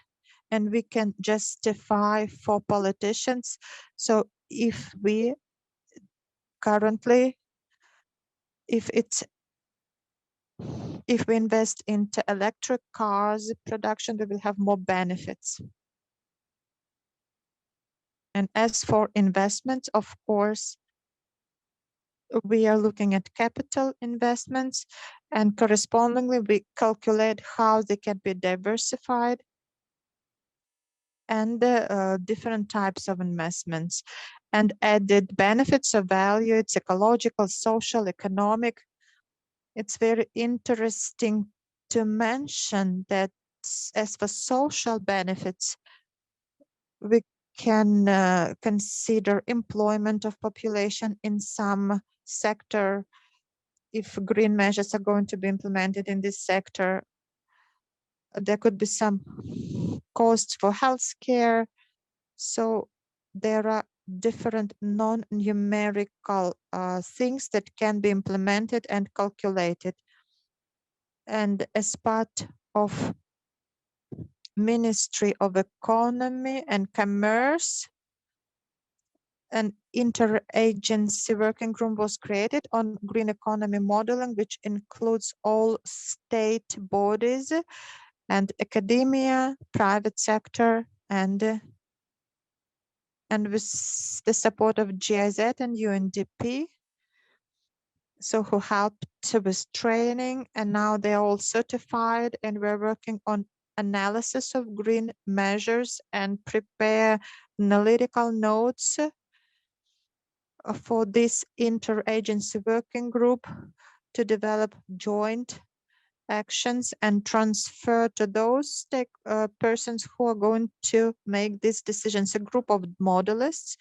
and we can justify for politicians. So if we currently, if we invest into electric cars production, we will have more benefits. And as for investments, of course, we are looking at capital investments, and correspondingly we calculate how they can be diversified and different types of investments and added benefits of value. It's ecological, social, economic. It's very interesting to mention that as for social benefits, we can consider employment of population in some sector. If green measures are going to be implemented in this sector, there could be some costs for healthcare. So there are different non-numerical things that can be implemented and calculated. And as part of Ministry of Economy and Commerce, an interagency working group was created on green economy modeling, which includes all state bodies and academia, private sector, and with the support of GIZ and UNDP, so who helped with training, and now they're all certified, and we're working on analysis of green measures and prepare analytical notes for this interagency working group to develop joint actions and transfer to those persons who are going to make these decisions. A group of modelists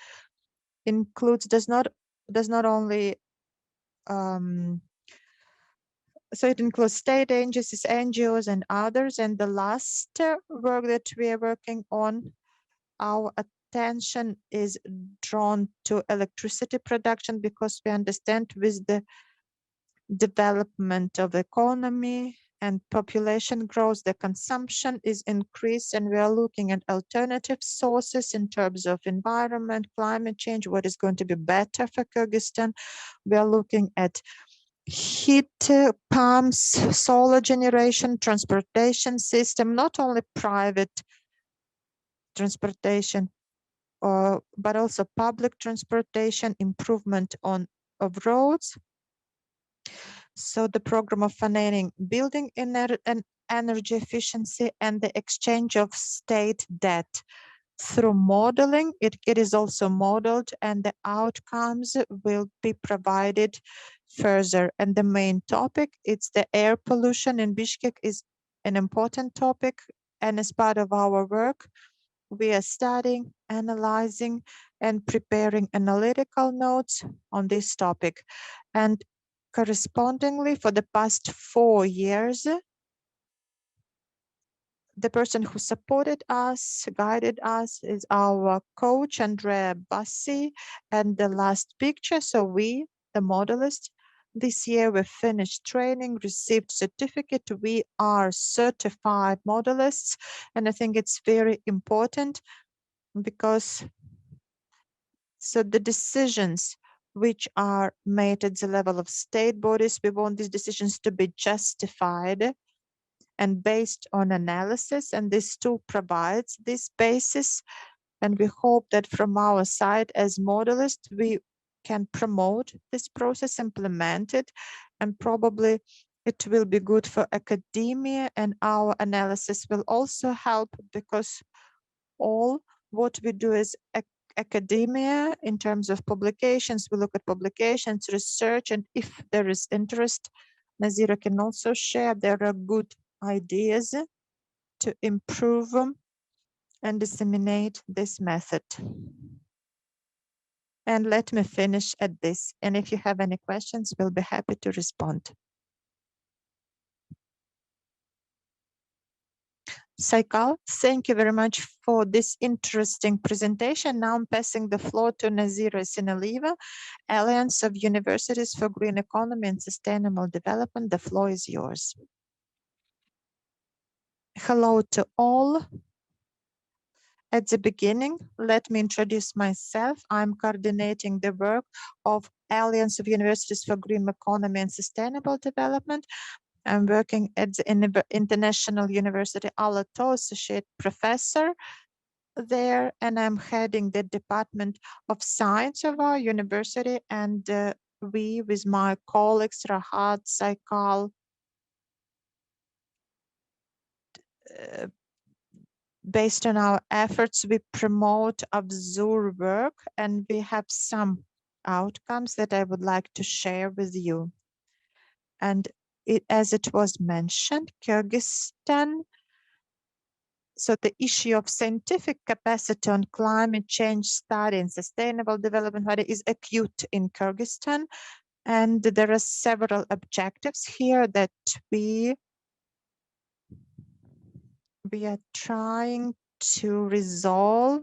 does not only so it includes state agencies, NGOs, and others. And the last work that we are working on, our attention is drawn to electricity production, because we understand with the development of the economy and population growth, the consumption is increased, and we are looking at alternative sources in terms of environment, climate change, what is going to be better for Kyrgyzstan. We are looking at heat pumps, solar generation, transportation system, not only private transportation, but also public transportation, improvement of roads. So the program of financing building energy efficiency and the exchange of state debt. Through modeling, it is also modeled and the outcomes will be provided further. And the main topic, it's the air pollution in Bishkek is an important topic. And as part of our work, we are studying, analyzing, and preparing analytical notes on this topic. And correspondingly, for the past 4 years, the person who supported us, guided us, is our coach, Andrea Bassi. And the last picture, so we, the modelists, this year we finished training, received certificate. We are certified modelists. And I think it's very important because so the decisions which are made at the level of state bodies, we want these decisions to be justified and based on analysis, and this tool provides this basis. And we hope that from our side as modelists, we can promote this process, implement it, and probably it will be good for academia, and our analysis will also help because all what we do is academia in terms of publications. We look at publications, research, and if there is interest, Nazira can also share. There are good ideas to improve and disseminate this method. And let me finish at this. And if you have any questions, we'll be happy to respond. Saikal, thank you very much for this interesting presentation. Now I'm passing the floor to Nazira Sinaliva, Alliance of Universities for Green Economy and Sustainable Development. The floor is yours. Hello to all. At the beginning, let me introduce myself. I'm coordinating the work of Alliance of Universities for Green Economy and Sustainable Development. I'm working at the International University Aalto, Associate Professor there, and I'm heading the Department of Science of our university. And we, with my colleagues, Rahat, Saikal, based on our efforts, we promote Observe work, and we have some outcomes that I would like to share with you. And as it was mentioned, Kyrgyzstan, so the issue of scientific capacity on climate change study and sustainable development is acute in Kyrgyzstan. And there are several objectives here that we are trying to resolve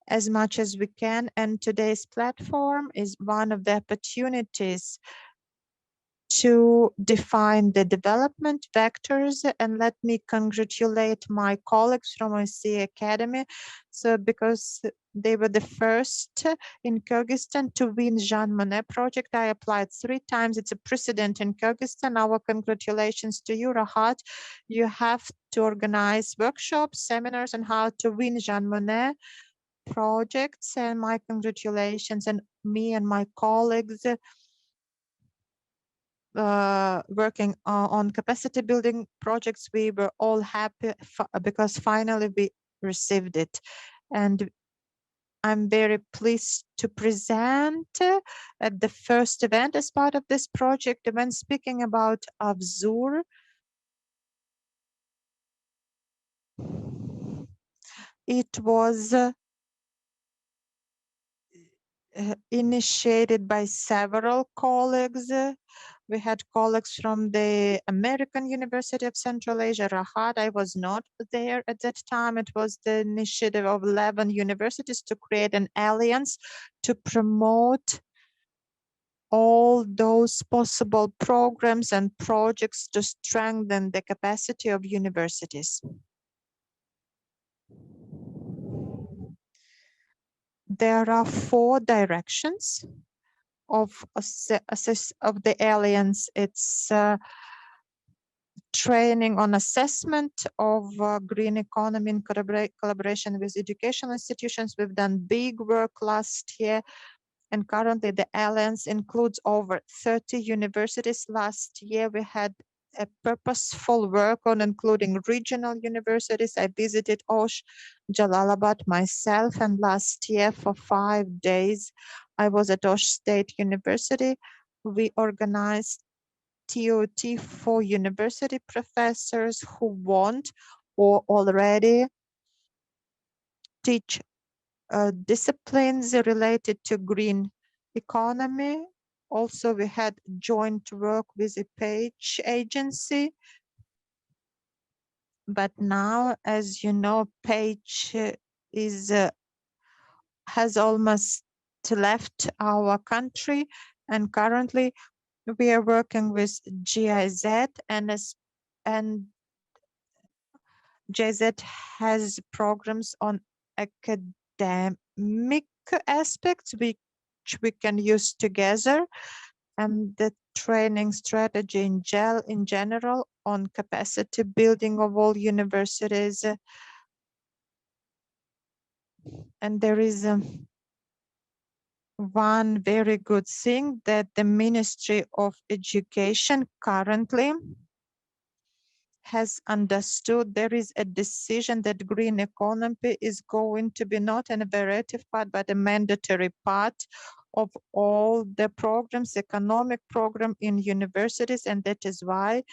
as much as we can. And today's platform is one of the opportunities to define the development vectors. And let me congratulate my colleagues from OSCE Academy. So because they were the first in Kyrgyzstan to win Jean Monnet project. I applied 3 times. It's a precedent in Kyrgyzstan. Our congratulations to you, Rahat. You have to organize workshops, seminars on how to win Jean Monnet projects. And my congratulations, and me and my colleagues working on capacity building projects, we were all happy because finally we received it. And I'm very pleased to present at the first event as part of this project. When speaking about Avzur, it was initiated by several colleagues. We had colleagues from the American University of Central Asia, Rahat. I was not there at that time. It was the initiative of 11 universities to create an alliance to promote all those possible programs and projects to strengthen the capacity of universities. There are 4 directions of the alliance. It's training on assessment of green economy in collaboration with educational institutions. We've done big work last year, and currently the alliance includes over 30 universities. Last year we had a purposeful work on including regional universities. I visited Osh, Jalalabad myself, and last year for 5 days I was at Osh State University. We organized TOT for university professors who want or already teach disciplines related to green economy. Also, we had joint work with a page agency. But now, as you know, page is has almost left our country, and currently we are working with GIZ, and GIZ has programs on academic aspects which we can use together, and the training strategy in general on capacity building of all universities. And there is one very good thing that the Ministry of Education currently has understood. There is a decision that green economy is going to be not an imperative part, but a mandatory part of all the programs, economic program in universities. And that is why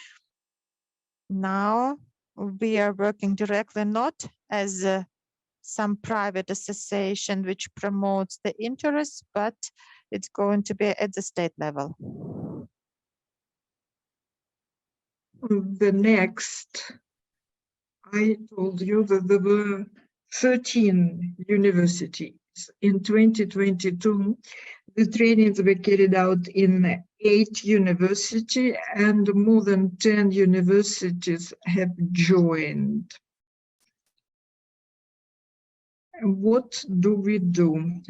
now we are working directly, not as some private association which promotes the interests, but it's going to be at the state level. The next, I told you that there were 13 universities. In 2022, the trainings were carried out in 8 universities, and more than 10 universities have joined. What do we do?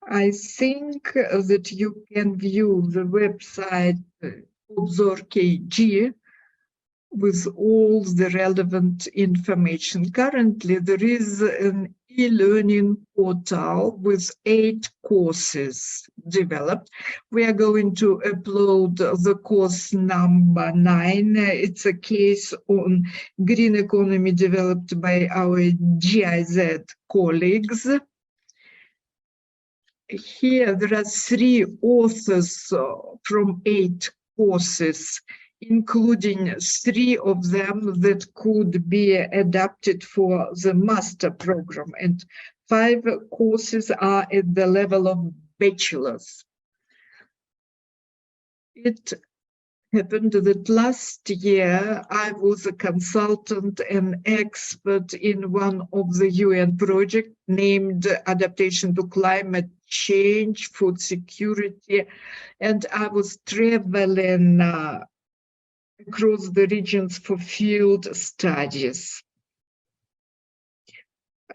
I think that you can view the website Obzor.kg with all the relevant information. Currently, there is an e-learning portal with 8 courses developed. We are going to upload the course number 9. It's a case on green economy developed by our GIZ colleagues. Here, there are 3 authors from 8 courses, including 3 of them that could be adapted for the master program, and 5 courses are at the level of bachelor's. It happened that last year I was a consultant and expert in one of the UN projects named Adaptation to Climate Change, Food Security, and I was traveling across the regions for field studies.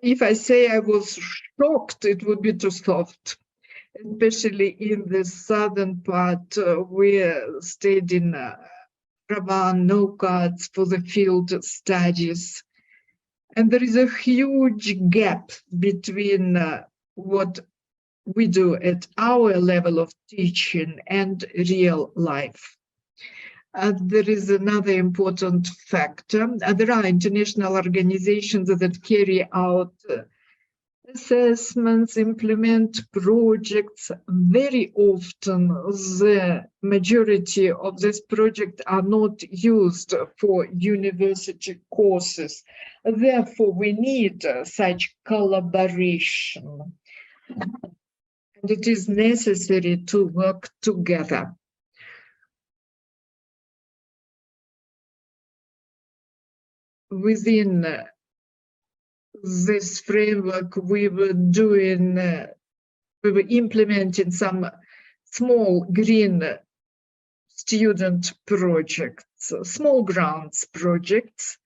If I say I was shocked, it would be too soft. Especially in the southern part, we stayed in Ravan, Noukats for the field studies. And there is a huge gap between what we do at our level of teaching and real life. There is another important factor. There are international organizations that carry out assessments, implement projects. Very often, the majority of these projects are not used for university courses. Therefore, we need such collaboration. And it is necessary to work together. Within this framework, we were implementing some small green student projects, small grants projects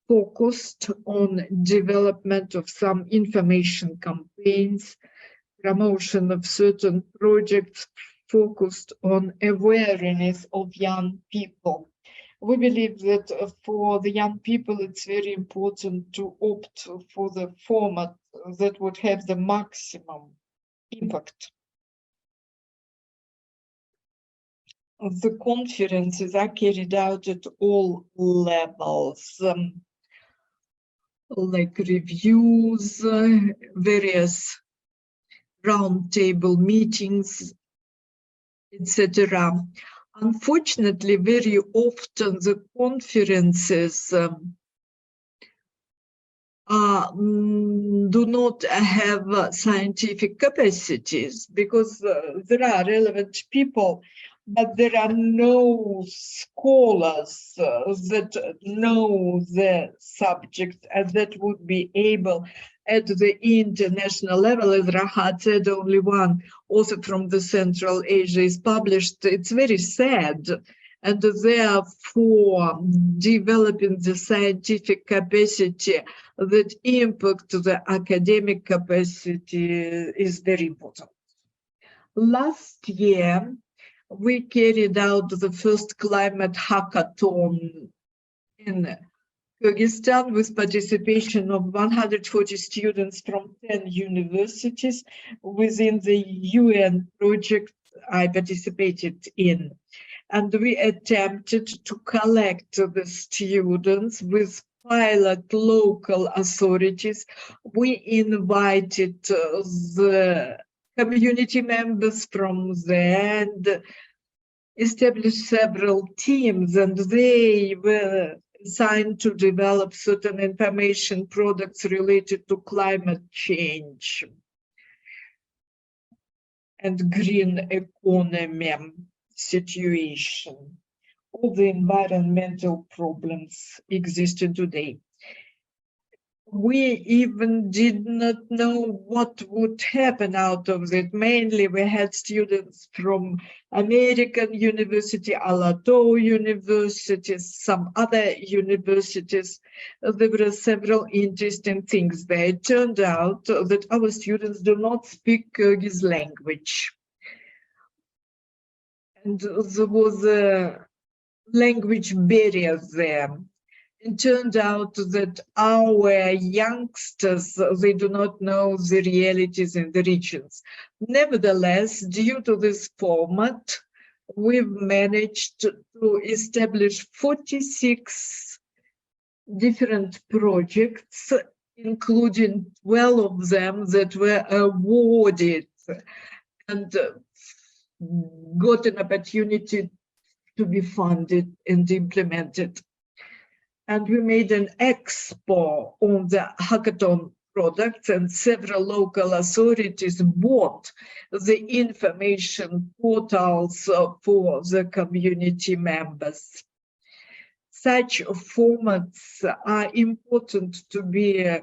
focused on development of some information campaigns, promotion of certain projects focused on awareness of young people. We believe that for the young people, it's very important to opt for the format that would have the maximum impact. the conferences are carried out at all levels, like reviews, various roundtable meetings, etc. Unfortunately, very often the conferences do not have scientific capacities, because there are relevant people, but there are no scholars that know the subject and that would be able at the international level. As Rahat said, only one author from the Central Asia is published. It's very sad. And therefore, developing the scientific capacity that impact the academic capacity is very important. Last year, we carried out the first climate hackathon in Kyrgyzstan with participation of 140 students from 10 universities within the UN project I participated in. And we attempted to collect the students with pilot local authorities. We invited the community members from there and established several teams, and they were assigned to develop certain information products related to climate change and green economy situation. All the environmental problems existing today. We even did not know what would happen out of it. Mainly we had students from American University, Alato universities, some other universities. There were several interesting things there. It turned out that our students do not speak Kyrgyz language. And there was a language barrier there. It turned out that our youngsters, they do not know the realities in the regions. Nevertheless, due to this format, we've managed to establish 46 different projects, including 12 of them that were awarded and got an opportunity to be funded and implemented. And we made an expo on the hackathon products, and several local authorities bought the information portals for the community members. Such formats are important to be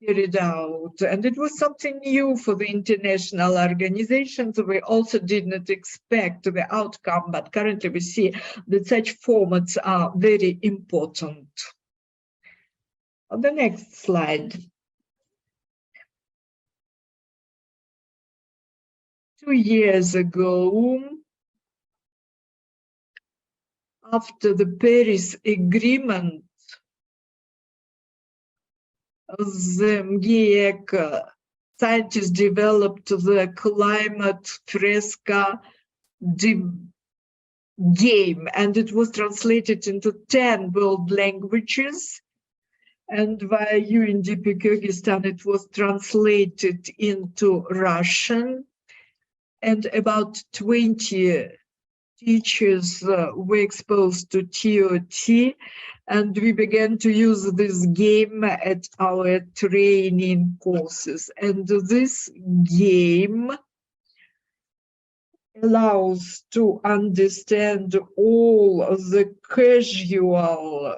carried out, and it was something new for the international organizations. We also did not expect the outcome, but currently we see that such formats are very important. On the next slide. 2 years ago, after the Paris Agreement, the GIEC scientists developed the climate fresca game, and it was translated into 10 world languages. And via UNDP Kyrgyzstan, it was translated into Russian, and about 20 teachers were exposed to TOT, and we began to use this game at our training courses. And this game allows to understand all the casual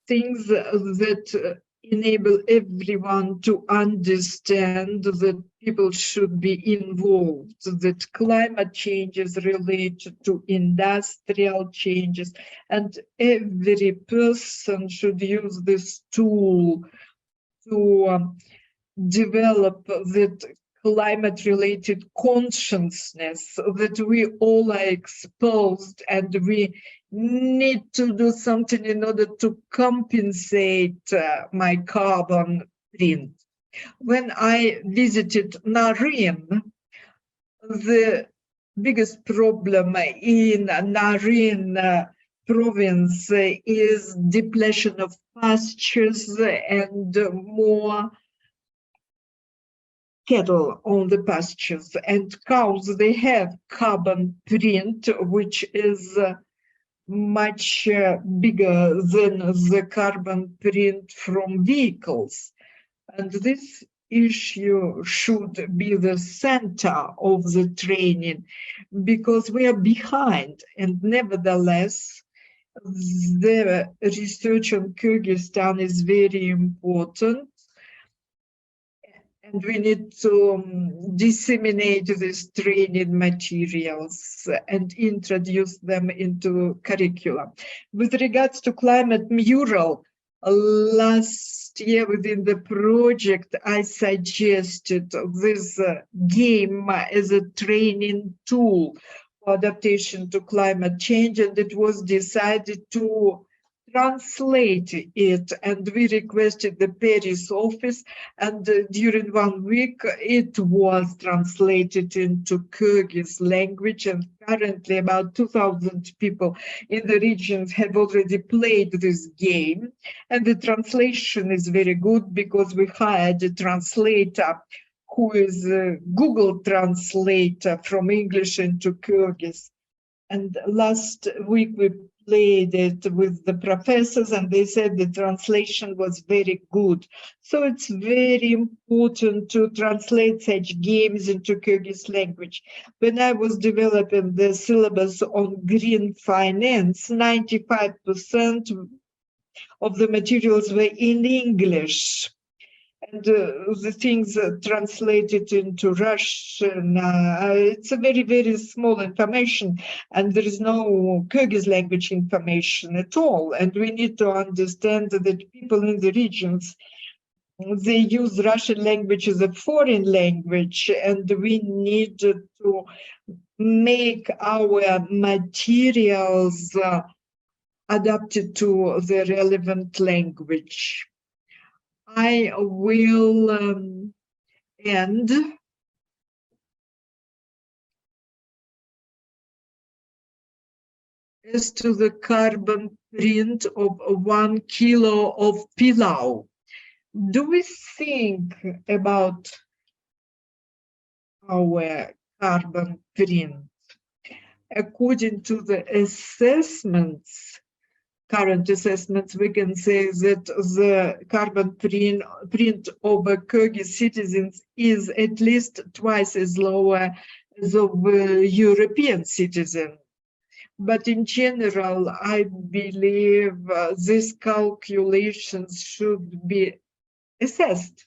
things that enable everyone to understand that people should be involved, that climate change is related to industrial changes, and every person should use this tool to develop that climate-related consciousness, that we all are exposed and we need to do something in order to compensate my carbon print. When I visited Narin, the biggest problem in Narin province is depletion of pastures and more cattle on the pastures, and cows, they have carbon print, which is much bigger than the carbon print from vehicles. And this issue should be the center of the training, because we are behind, and nevertheless, the research on Kyrgyzstan is very important. And we need to disseminate these training materials and introduce them into curriculum. With regards to climate mural, last year within the project, I suggested this game as a training tool for adaptation to climate change, and it was decided to translate it, and we requested the Paris office, and during 1 week it was translated into Kyrgyz language, and currently about 2,000 people in the regions have already played this game, and the translation is very good because we hired a translator who is a Google translator from English into Kyrgyz. And last week we played it with the professors, and they said the translation was very good. So it's very important to translate such games into Kyrgyz language. When I was developing the syllabus on green finance, 95% of the materials were in English. And the things translated into Russian, it's a very, very small information, and there is no Kyrgyz language information at all. And we need to understand that people in the regions, they use Russian language as a foreign language, and we need to make our materials adapted to the relevant language. I will end as to the carbon print of 1 kilo of pilau. Do we think about our carbon print? According to the assessments, current assessments, we can say that the carbon print of Kyrgyz citizens is at least twice as lower as of European citizens. But in general, I believe these calculations should be assessed,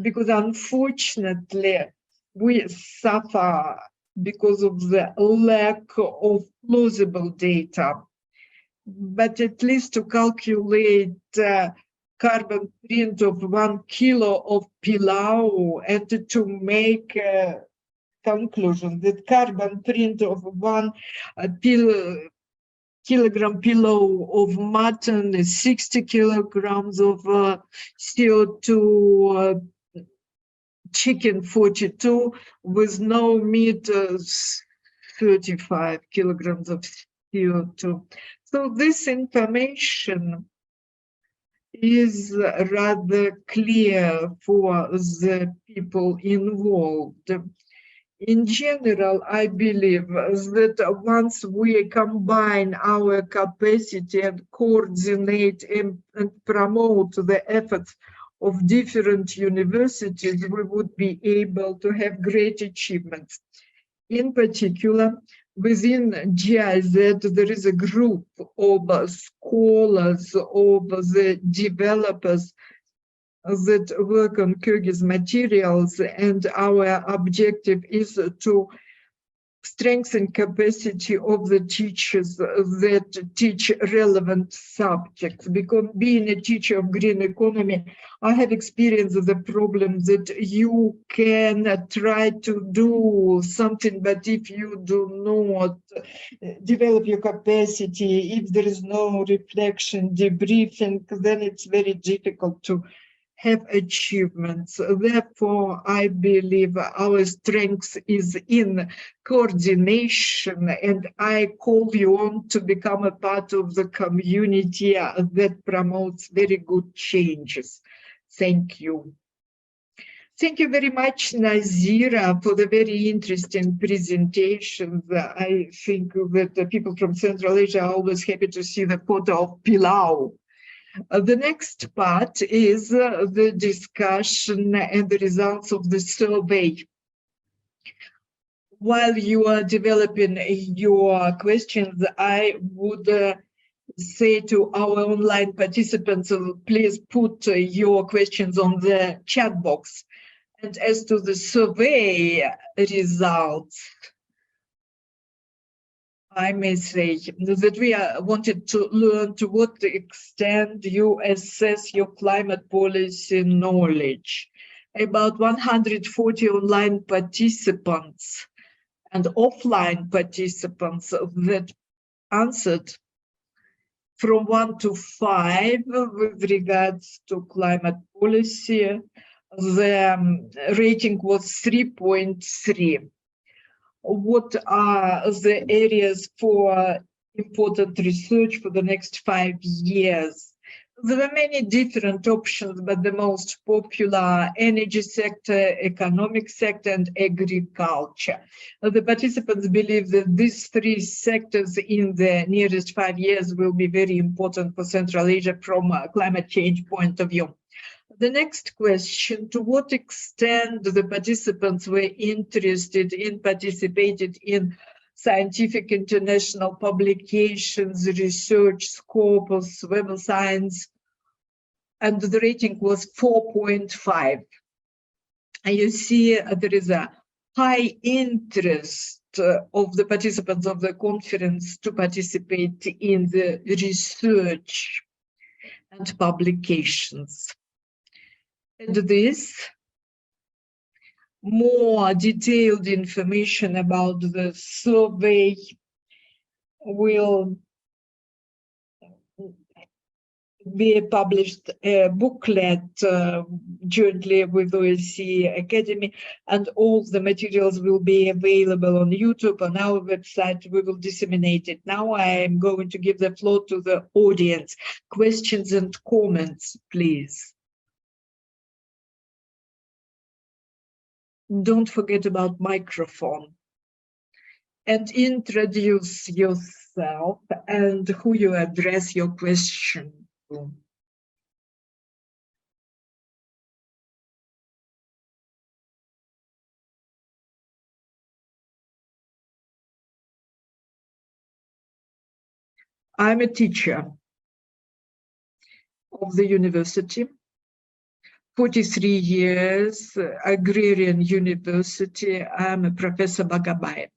because unfortunately we suffer because of the lack of plausible data. But at least to calculate carbon print of 1 kilo of pilau, and to make a conclusion that carbon print of 1 kilogram pilau of mutton is 60 kilograms of CO2, chicken 42, with no meat 35 kilograms of CO2. So this information is rather clear for the people involved. In general, I believe that once we combine our capacity and coordinate and promote the efforts of different universities, we would be able to have great achievements. In particular, within GIZ, there is a group of scholars, of the developers that work on Kyrgyz materials, and our objective is to strengthen capacity of the teachers that teach relevant subjects. Because being a teacher of green economy, I have experienced the problem that you can try to do something, but if you do not develop your capacity, if there is no reflection, debriefing, then it's very difficult to have achievements. Therefore, I believe our strength is in coordination, and I call you on to become a part of the community that promotes very good changes. Thank you. Thank you very much, Nazira, for the very interesting presentation. I think that the people from Central Asia are always happy to see the photo of Pilau. The next part is the discussion and the results of the survey. While you are developing your questions, I would say to our online participants, please put your questions on the chat box. And as to the survey results, I may say that we wanted to learn to what extent you assess your climate policy knowledge. About 140 online participants and offline participants that answered from 1 to 5 with regards to climate policy. The rating was 3.3. What are the areas for important research for the next 5 years? There were many different options, but the most popular energy sector, economic sector, and agriculture. The participants believe that these 3 sectors in the nearest 5 years will be very important for Central Asia from a climate change point of view. The next question, to what extent the participants were interested in participating in scientific international publications, research, Scopus, Web of Science, and the rating was 4.5. And you see there is a high interest of the participants of the conference to participate in the research and publications. And this, more detailed information about the survey will be published a booklet jointly with OSCE Academy, and all the materials will be available on YouTube, on our website. We will disseminate it. Now I am going to give the floor to the audience. Questions and comments, please. Don't forget about microphone. And introduce yourself and who you address your question to. I'm a teacher of the university. 43 years, agrarian university. I'm a Professor Bagabayev.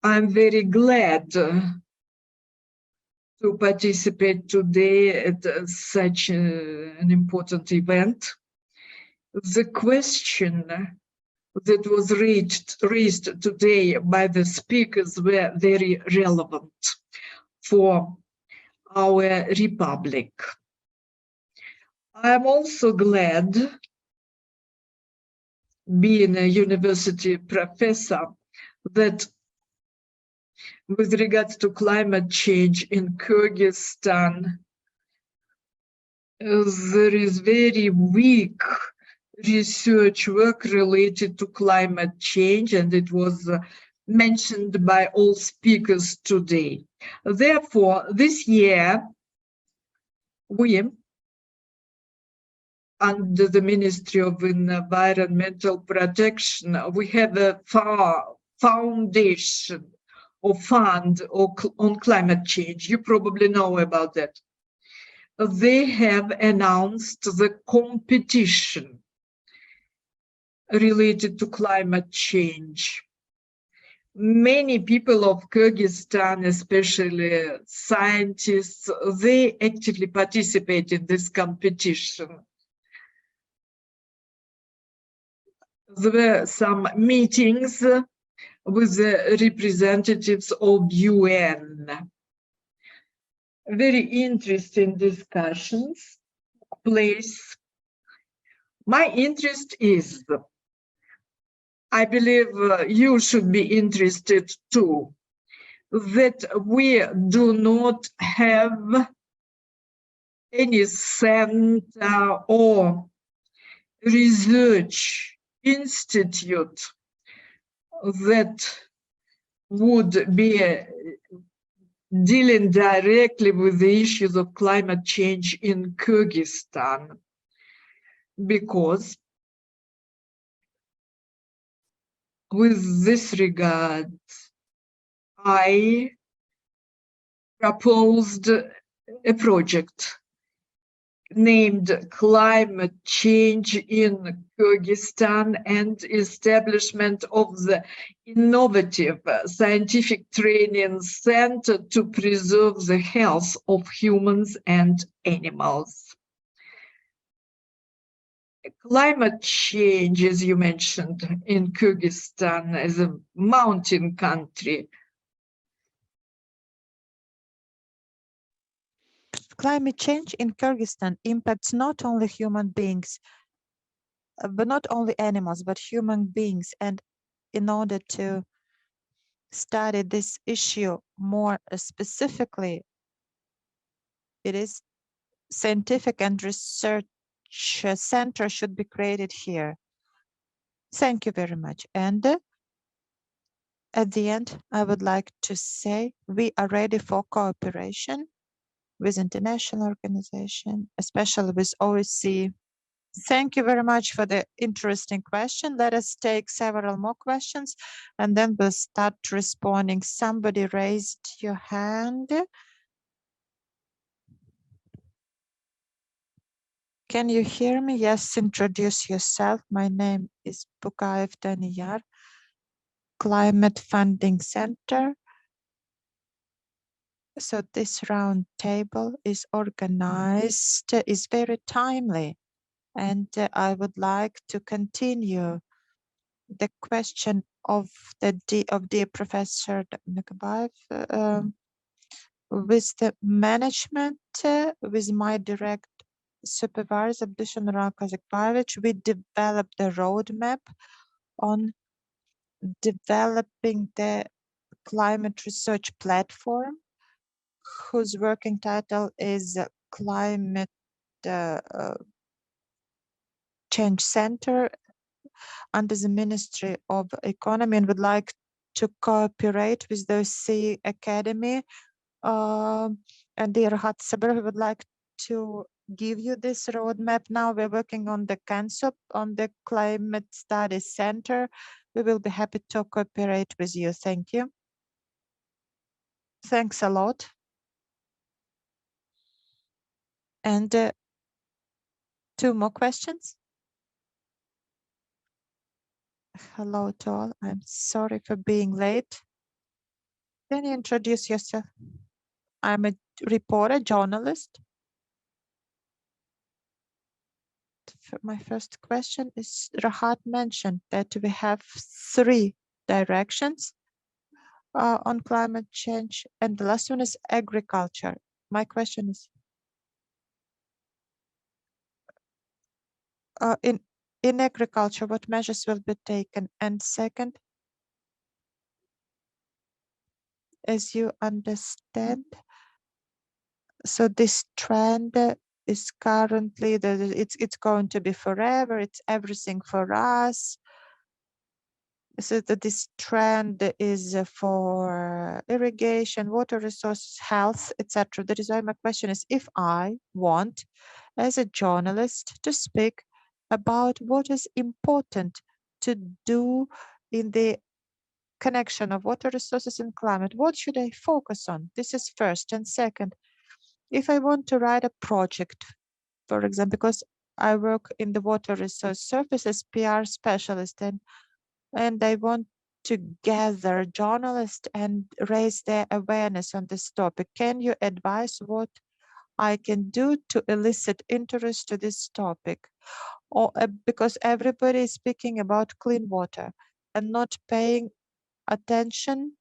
I'm very glad to participate today at such an important event. The question that was raised today by the speakers were very relevant for our republic. I'm also glad, being a university professor, that with regards to climate change in Kyrgyzstan, there is very weak research work related to climate change, and it was mentioned by all speakers today. Therefore, this year, we, under the Ministry of Environmental Protection, we have a foundation or fund on climate change. You probably know about that. They have announced the competition related to climate change. Many people of Kyrgyzstan, especially scientists, they actively participate in this competition. There were some meetings with the representatives of UN. very interesting discussions place. My interest is, I believe you should be interested too, that we do not have any center or research institute that would be dealing directly with the issues of climate change in Kyrgyzstan, because with this regard, I proposed a project named Climate Change in Kyrgyzstan and establishment of the innovative scientific training center to preserve the health of humans and animals. Climate change, as you mentioned, in Kyrgyzstan as a mountain country. Climate change in Kyrgyzstan impacts not only human beings, but not only animals, but human beings. And in order to study this issue more specifically, it is scientific and research center should be created here. Thank you very much. And at the end, I would like to say we are ready for cooperation with international organization, especially with OSCE. Thank you very much for the interesting question. Let us take several more questions and then we'll start responding. Somebody raised your hand. Can you hear me? Yes, introduce yourself. My name is Bukayev Daniyar, Climate Funding Center. So this round table is organized, is very timely. And I would like to continue the question of dear Professor Nakabayev with the management, with my direct supervisor, Dusan Kazakbayevich. We developed a roadmap on developing the climate research platform, whose working title is Climate Change Center under the Ministry of Economy, and would like to cooperate with the OSCE Academy. And dear Rahat Sabir, we would like to give you this roadmap now. We're working on the concept on the Climate Studies Center. We will be happy to cooperate with you. Thank you. Thanks a lot. And 2 more questions. Hello to all. I'm sorry for being late. Can you introduce yourself? I'm a reporter, journalist. My first question is, Rahat mentioned that we have 3 directions on climate change, and the last one is agriculture. My question is, in agriculture, what measures will be taken? And second, as you understand, so this trend is currently it's going to be forever. It's everything for us. So that this trend is for irrigation, water resources, health, etc. That is why my question is, if I want, as a journalist, to speak about what is important to do in the connection of water resources and climate, what should I focus on? This is first. And second, if I want to write a project, for example, because I work in the water resource services PR specialist, and I want to gather journalists and raise their awareness on this topic. Can you advise what I can do to elicit interest to this topic? Or because everybody is speaking about clean water and not paying attention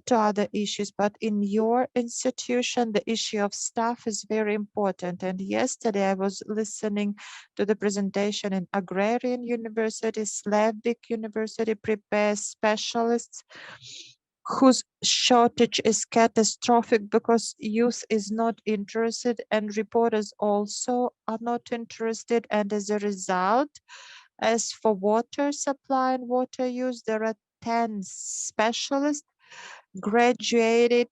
to other issues, but in your institution, the issue of staff is very important. And yesterday I was listening to the presentation in Agrarian University, Slavic University prepares specialists whose shortage is catastrophic because youth is not interested and reporters also are not interested. And as a result, as for water supply and water use, there are 10 specialists graduated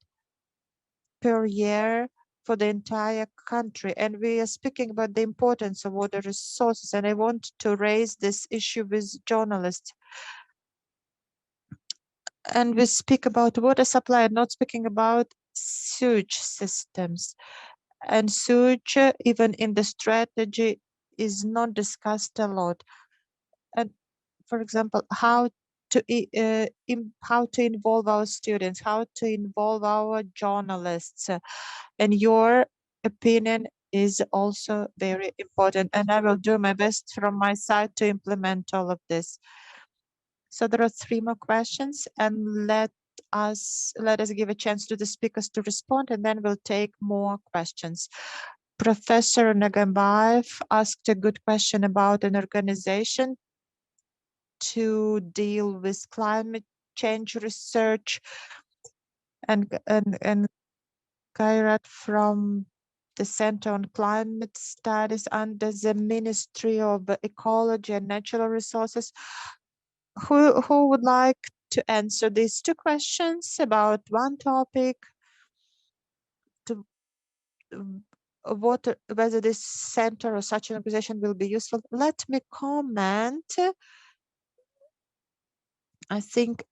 per year for the entire country. And we are speaking about the importance of water resources. And I want to raise this issue with journalists. And we speak about water supply, not speaking about sewage systems. And sewage, even in the strategy, is not discussed a lot. And for example, how to involve our students, how to involve our journalists. And your opinion is also very important. And I will do my best from my side to implement all of this. So there are 3 more questions, and let us give a chance to the speakers to respond, and then we'll take more questions. Professor Nagambayev asked a good question about an organization to deal with climate change research, and Kairat from the Center on Climate Studies under the Ministry of Ecology and Natural Resources. Who would like to answer these 2 questions about one topic, to whether this center or such an organization will be useful? Let me comment. I think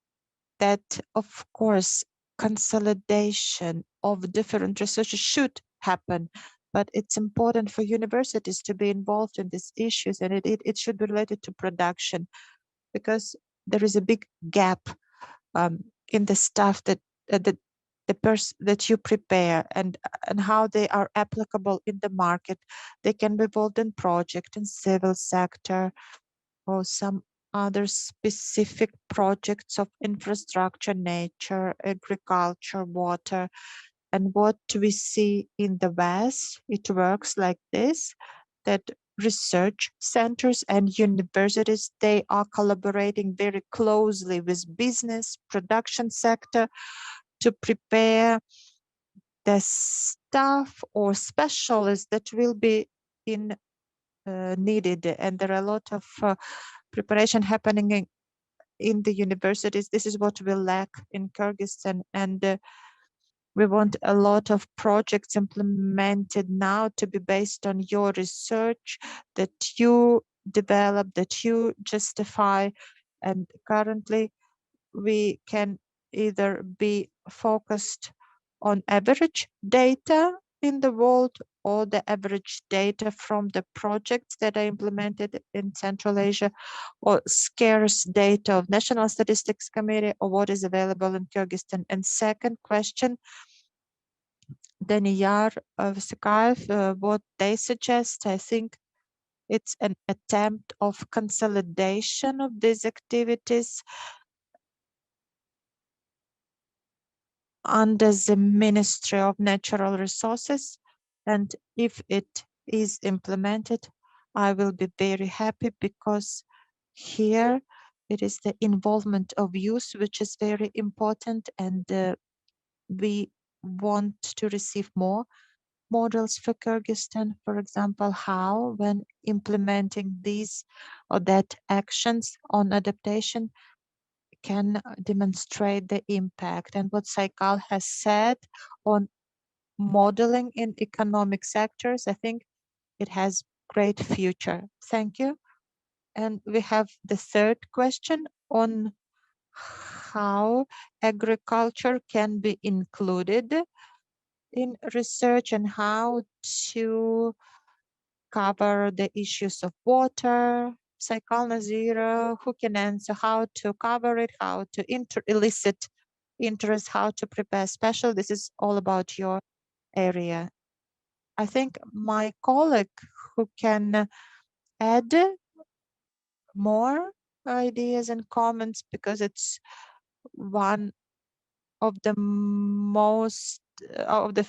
that, of course, consolidation of different research should happen, but it's important for universities to be involved in these issues, and it should be related to production, because there is a big gap in the stuff that that you prepare and how they are applicable in the market. They can be involved in project in civil sector or some other specific projects of infrastructure, nature, agriculture, water. And what we see in the West, it works like this, that research centers and universities, they are collaborating very closely with business, production sector to prepare the staff or specialists that will be needed. And there are a lot of preparation happening in the universities. This is what we lack in Kyrgyzstan, and we want a lot of projects implemented now to be based on your research that you develop, that you justify. And currently, we can either be focused on average data in the world or the average data from the projects that are implemented in Central Asia, or scarce data of National Statistics Committee, or what is available in Kyrgyzstan. And second question, Daniyar Vysakayev, what they suggest, I think it's an attempt of consolidation of these activities under the Ministry of Natural Resources. And if it is implemented, I will be very happy, because here it is the involvement of youth, which is very important, and we want to receive more models for Kyrgyzstan, for example, how when implementing these or that actions on adaptation can demonstrate the impact. And what Saikal has said on modeling in economic sectors, I think it has great future. Thank you. And we have the third question on how agriculture can be included in research and how to cover the issues of water. Saikal Nazira, who can answer how to cover it, how to elicit interest, how to prepare special. This is all about your area. I think my colleague who can add more ideas and comments, because it's one of the most of the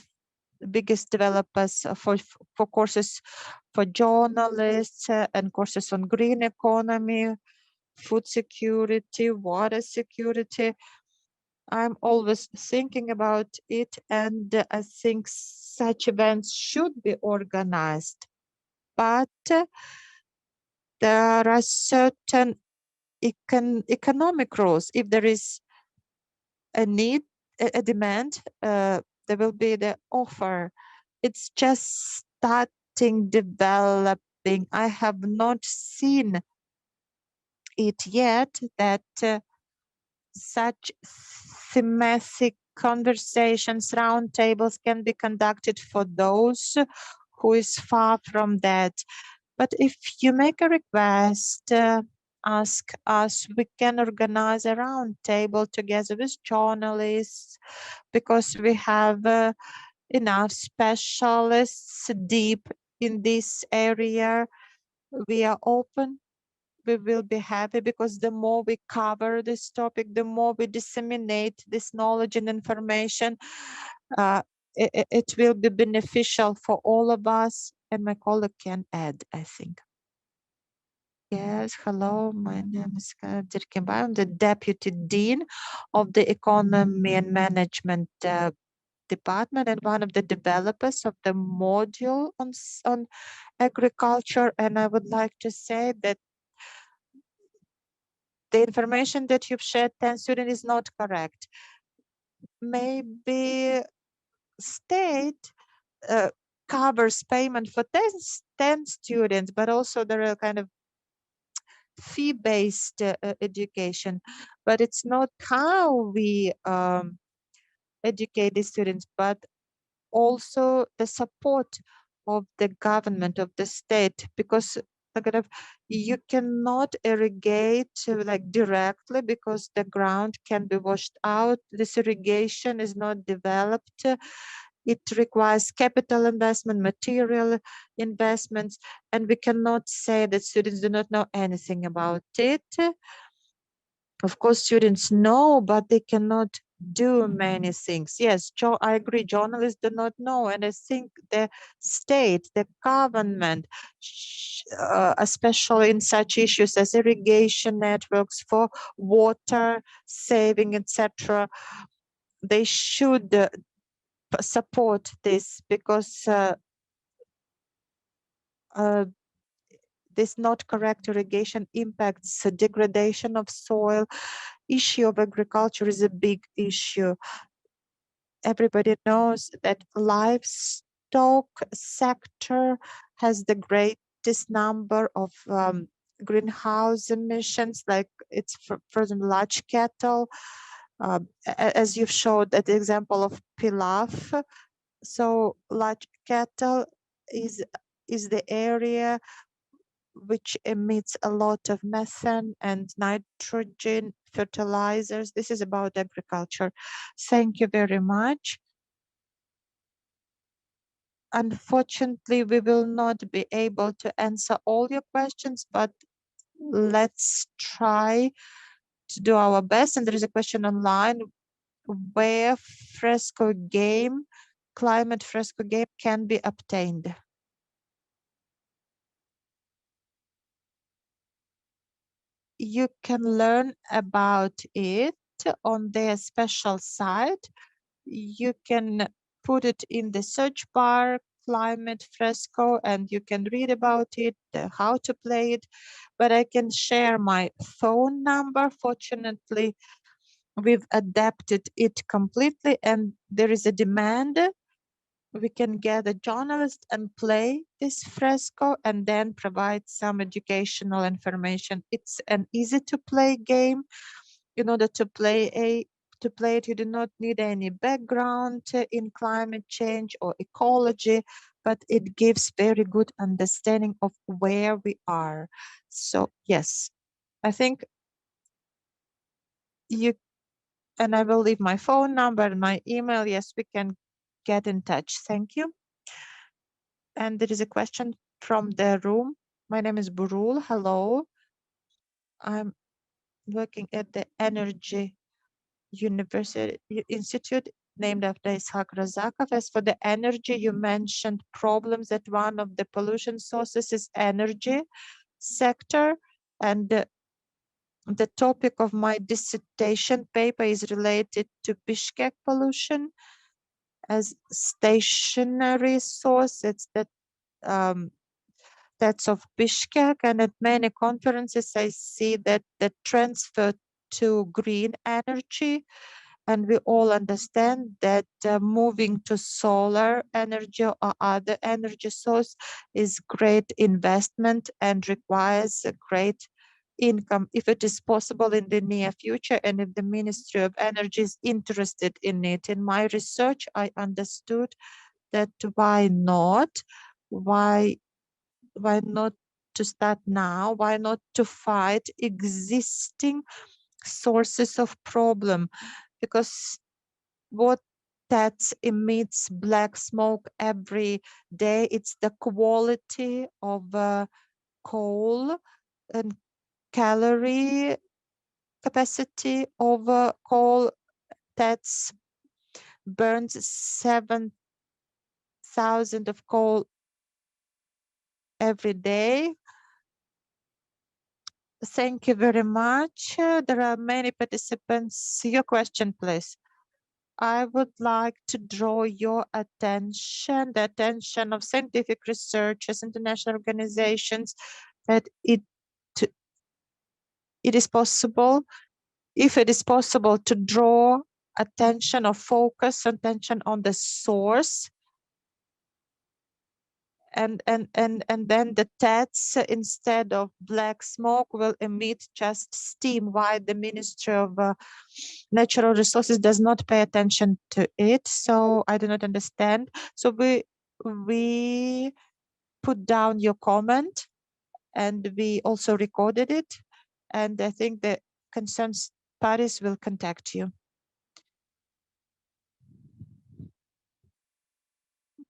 biggest developers for courses for journalists and courses on green economy, food security, water security. I'm always thinking about it, and I think such events should be organized. But there are certain economic rules. If there is a need, a demand, there will be the offer. It's just starting developing. I have not seen it yet that such thematic conversations, roundtables can be conducted for those who is far from that. But if you make a request, ask us, we can organize a roundtable together with journalists, because we have enough specialists deep in this area. We are open. We will be happy, because the more we cover this topic, the more we disseminate this knowledge and information, it will be beneficial for all of us. And my colleague can add, I think. Yes, hello, my name is Dirkimba. I'm the Deputy Dean of the Economy and Management Department and one of the developers of the module on agriculture. And I would like to say that the information that you've shared, 10 students, is not correct. Maybe state covers payment for 10 students, but also there are kind of fee-based education, but it's not how we educate the students, but also the support of the government, of the state, because kind of you cannot irrigate like directly, because the ground can be washed out. This irrigation is not developed. It requires capital investment, material investments, and we cannot say that students do not know anything about it. Of course, students know, but they cannot do many things. Yes, I agree, journalists do not know. And I think the state, the government, especially in such issues as irrigation networks for water saving, etc., they should support this, because this not correct irrigation impacts the degradation of soil. Issue of agriculture is a big issue. Everybody knows that livestock sector has the greatest number of greenhouse emissions, like it's for the large cattle, as you've showed at the example of pilaf. So large cattle is the area which emits a lot of methane and nitrogen fertilizers. This is about agriculture. Thank you very much. Unfortunately, we will not be able to answer all your questions, but let's try to do our best. And there is a question online where fresco game, climate fresco game can be obtained. You can learn about it on their special site. You can put it in the search bar, climate fresco, and you can read about it, how to play it. But I can share my phone number. Fortunately, we've adapted it completely, and there is a demand. We can get a journalist and play this fresco and then provide some educational information. It's an easy to play game. In order to play it, you do not need any background in climate change or ecology, but it gives very good understanding of where we are. So yes, I think you, and I will leave my phone number and my email. Yes, we can get in touch. Thank you. And there is a question from the room. My name is Burul. Hello. I'm working at the energy University Institute named after Ishak Razakov. As for the energy, you mentioned problems that one of the pollution sources is energy sector, and the topic of my dissertation paper is related to Bishkek pollution as stationary source. It's that's of Bishkek, and at many conferences I see that the transfer to green energy, and we all understand that moving to solar energy or other energy source is great investment and requires a great income if it is possible in the near future, and if the Ministry of Energy is interested in it. In my research, I understood that why not? Why not to start now? Why not to fight existing sources of problem? Because what that emits black smoke every day, it's the quality of coal and calorie capacity of coal that's burns 7,000 of coal every day. Thank you very much. There are many participants. Your question, please. I would like to draw your attention, the attention of scientific researchers, international organizations, that it is possible, if it is possible, to draw attention or focus attention on the source, and then the TETs, instead of black smoke, will emit just steam. Why the Ministry of Natural Resources does not pay attention to it? So I do not understand. So we put down your comment, and we also recorded it, and I think the concerned parties will contact you.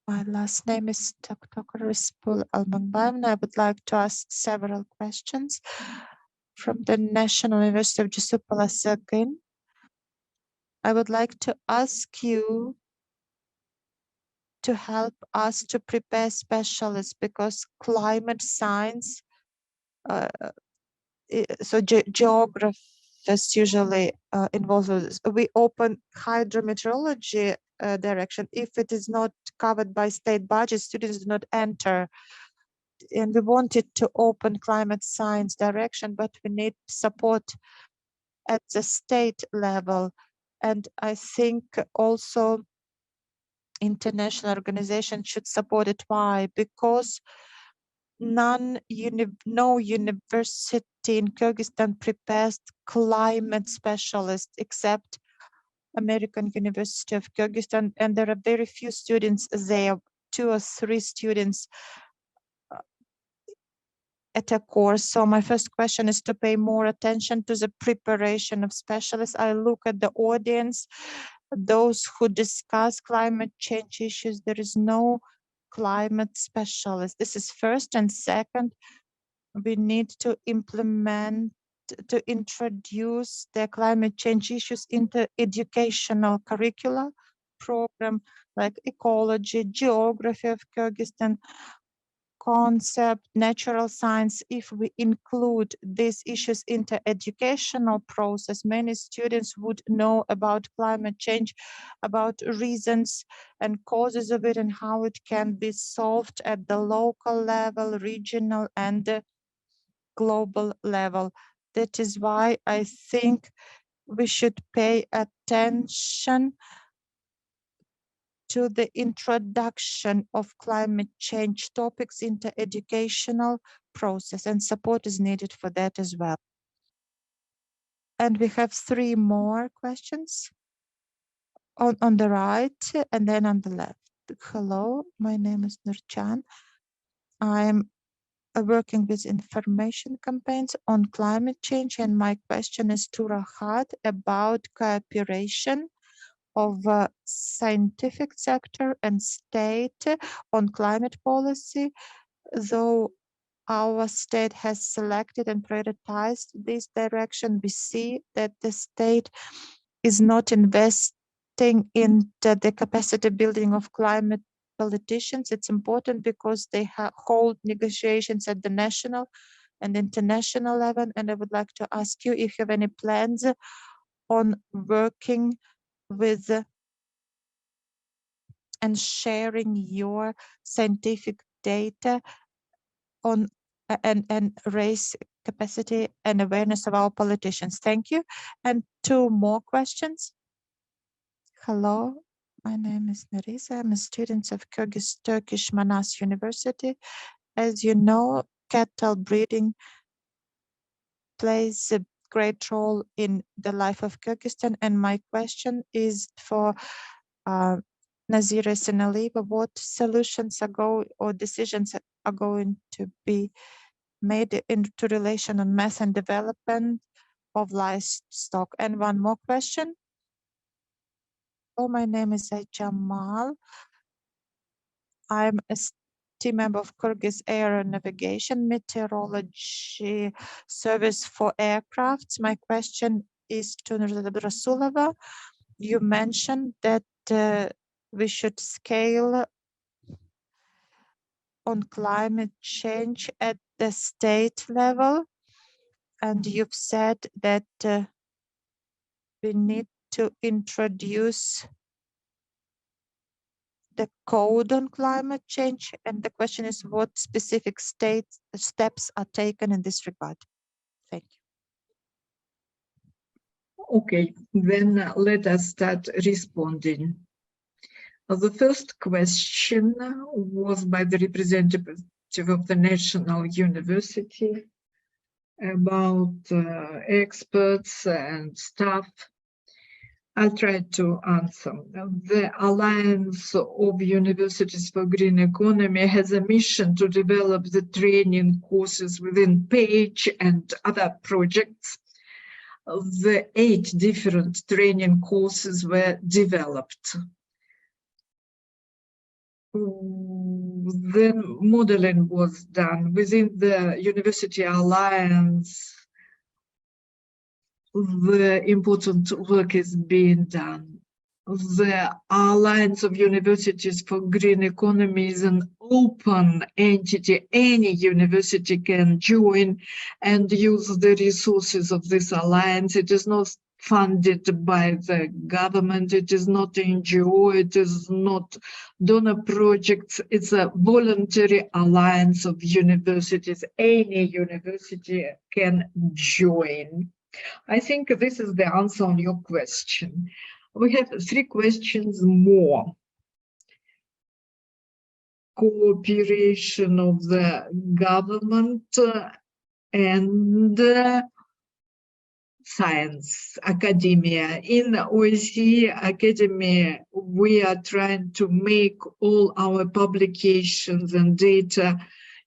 My last name is Dr. Rispul Almanbayev. I would like to ask several questions from the National University of Jusupalas again. I would like to ask you to help us to prepare specialists, because climate science, so geographers usually involved with this. We open hydrometeorology direction. If it is not covered by state budget, students do not enter. And we wanted to open climate science direction, but we need support at the state level. And I think also international organizations should support it. Why? Because no university in Kyrgyzstan prepares climate specialists except American University of Kyrgyzstan, and there are very few students there, 2 or 3 students at a course. So my first question is to pay more attention to the preparation of specialists. I look at the audience, those who discuss climate change issues. There is no climate specialist. This is first. And second, we need to introduce the climate change issues into educational curricula program, like ecology, geography of Kyrgyzstan, concept, natural science. If we include these issues into educational process, many students would know about climate change, about reasons and causes of it, and how it can be solved at the local level, regional, and global level. That is why I think we should pay attention to the introduction of climate change topics into educational process, and support is needed for that as well. And we have 3 more questions on the right and then on the left. Hello, my name is Nurcan. I'm working with information campaigns on climate change, and my question is to Rahat about cooperation of scientific sector and state on climate policy. Though our state has selected and prioritized this direction, we see that the state is not investing in the capacity building of climate politicians. It's important because they hold negotiations at the national and international level. And I would like to ask you if you have any plans on working with and sharing your scientific data on and raise capacity and awareness of our politicians. Thank you. And 2 more questions. Hello, my name is Nerissa. I'm a student of Turkish Manas University. As you know, cattle breeding plays a great role in the life of Kyrgyzstan. And my question is for Nazira Sinalieva, what solutions or decisions are going to be made into relation on mass and development of livestock? And 1 more question. My name is Jamal. I'm a team member of Kyrgyz Air Navigation Meteorology Service for Aircrafts. My question is to Rasulova. You mentioned that we should scale on climate change at the state level. And you've said that we need to introduce the code on climate change. And the question is, what specific steps are taken in this regard? Thank you. Okay, then let us start responding. The first question was by the representative of the National University about experts and staff. I'll try to answer. The Alliance of Universities for Green Economy has a mission to develop the training courses within PAGE and other projects. The 8 different training courses were developed. Then modeling was done within the University Alliance. The important work is being done. The Alliance of Universities for Green Economy is an open entity. Any university can join and use the resources of this alliance. It is not funded by the government. It is not NGO. It is not donor projects. It's a voluntary alliance of universities. Any university can join. I think this is the answer on your question. We have 3 questions more. Cooperation of the government and science, academia. In OSCE Academy, we are trying to make all our publications and data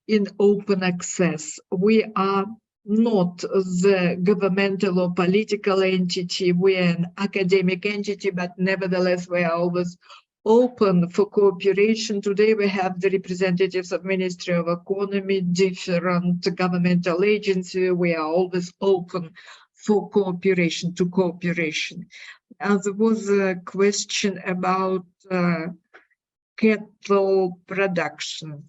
in open access. We are not the governmental or political entity. We are an academic entity, but nevertheless, we are always open for cooperation. Today, we have the representatives of Ministry of Economy, different governmental agencies. We are always open for cooperation, There was a question about cattle production.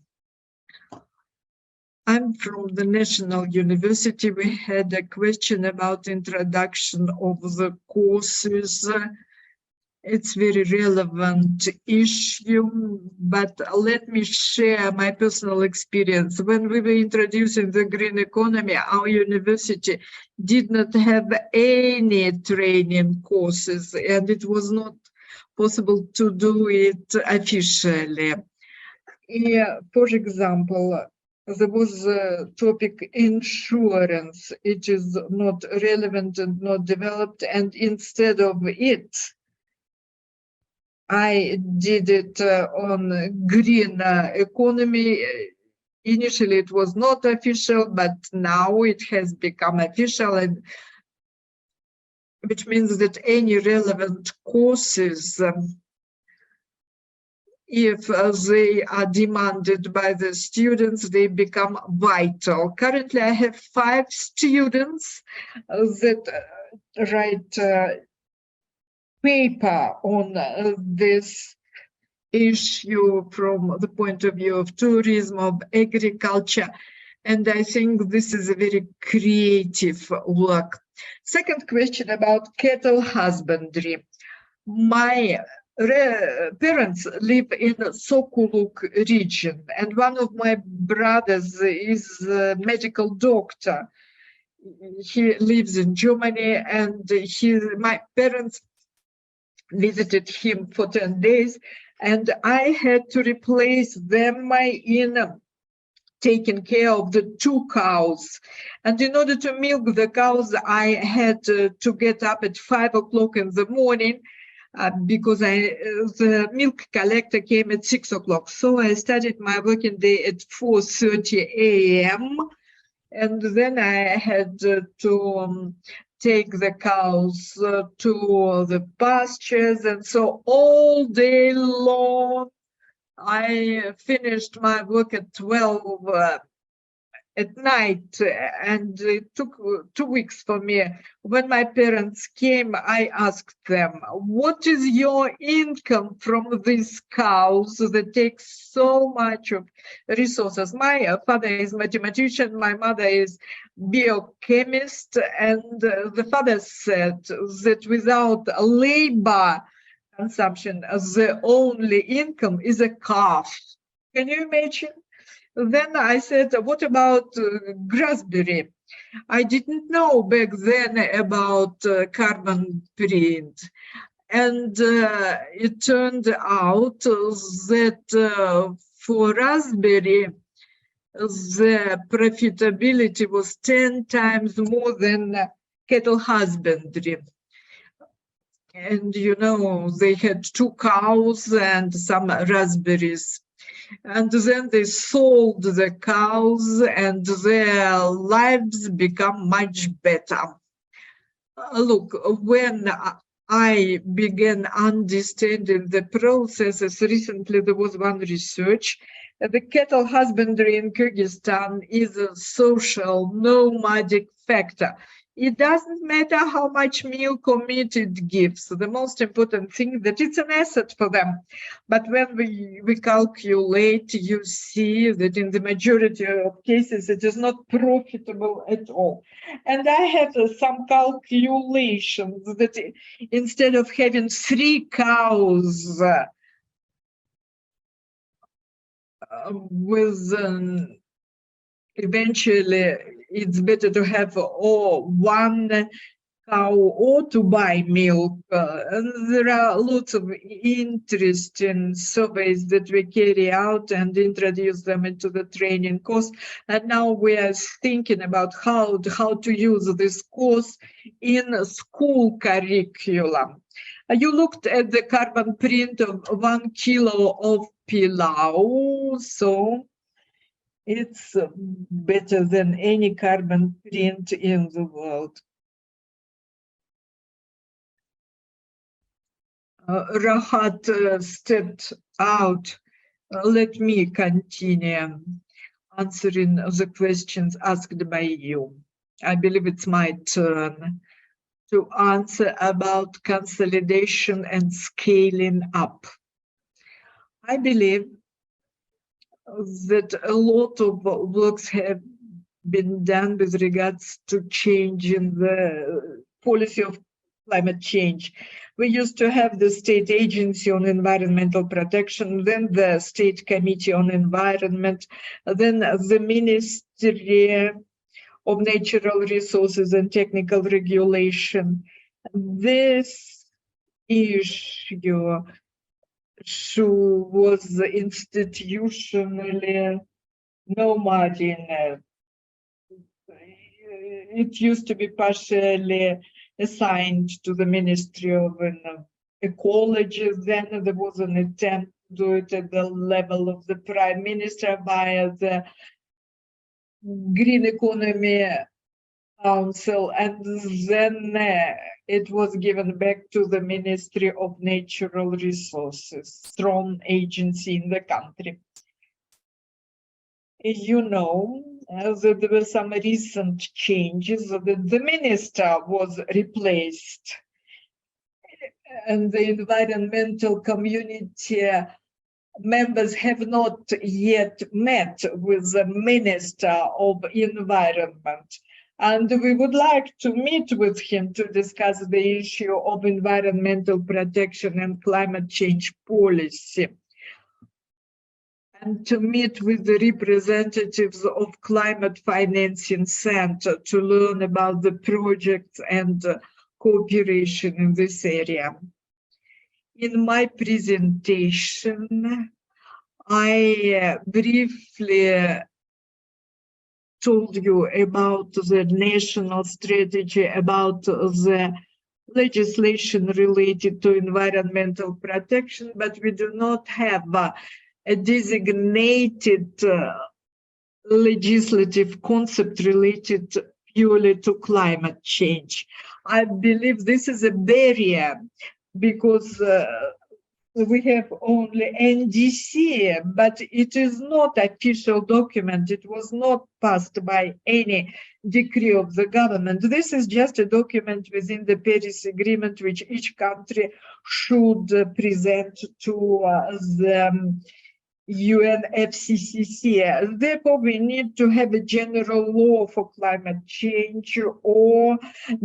I'm from the National University. We had a question about introduction of the courses. It's very relevant issue, but let me share my personal experience. When we were introducing the green economy, our university did not have any training courses, and it was not possible to do it officially. For example, there was a topic insurance. It is not relevant and not developed, and instead of it, I did it on green economy. Initially, it was not official, but now it has become official, and which means that any relevant courses, if they are demanded by the students, they become vital. Currently, I have 5 students that write paper on this issue from the point of view of tourism, of agriculture, and I think this is a very creative work. Second question about cattle husbandry. My parents live in Sokoluk region, and one of my brothers is a medical doctor. He lives in Germany, and my parents visited him for 10 days, and I had to replace them in taking care of the 2 cows. And in order to milk the cows, I had to get up at 5 o'clock in the morning because the milk collector came at 6 o'clock. So I started my working day at 4:30 a.m. And then I had to take the cows to the pastures. And so all day long, I finished my work at 12 at night, and it took 2 weeks for me. When my parents came, I asked them, what is your income from these cows that take so much of resources? My father is mathematician, my mother is biochemist, and the father said that without labor consumption, the only income is a calf. Can you imagine? Then I said, what about grassberry? I didn't know back then about carbon print. And it turned out that for raspberry, the profitability was 10 times more than cattle husbandry. And, you know, they had 2 cows and some raspberries. And then they sold the cows and their lives become much better. Look, when I began understanding the processes, recently there was one research. The cattle husbandry in Kyrgyzstan is a social nomadic factor. It doesn't matter how much milk or meat it gives. The most important thing is that it's an asset for them. But when we calculate, you see that in the majority of cases, it is not profitable at all. And I have some calculations that instead of having 3 cows eventually it's better to have 1 cow or to buy milk. And there are lots of interesting surveys that we carry out and introduce them into the training course. And now we are thinking about how to use this course in school curriculum. You looked at the carbon print of 1 kilo of pilau, so it's better than any carbon print in the world. Rahat stepped out. Let me continue answering the questions asked by you. I believe it's my turn to answer about consolidation and scaling up. I believe that a lot of works have been done with regards to changing the policy of climate change. We used to have the State Agency on Environmental Protection, then the State Committee on Environment, then the Ministry of Natural Resources and Technical Regulation. This issue was institutionally nomadic. It used to be partially assigned to the Ministry of Ecology. Then there was an attempt to do it at the level of the Prime Minister via the Green Economy Council, and then it was given back to the Ministry of Natural Resources, strong agency in the country. You know that there were some recent changes, that the minister was replaced. and the environmental community members have not yet met with the Minister of Environment. And we would like to meet with him to discuss the issue of environmental protection and climate change policy, and to meet with the representatives of Climate Financing Center to learn about the projects and cooperation in this area. In my presentation, I briefly told you about the national strategy, about the legislation related to environmental protection, but we do not have a designated legislative concept related purely to climate change. I believe this is a barrier because we have only NDC, but it is not an official document. It was not passed by any decree of the government. This is just a document within the Paris Agreement, which each country should present to the UNFCCC. Therefore, we need to have a general law for climate change or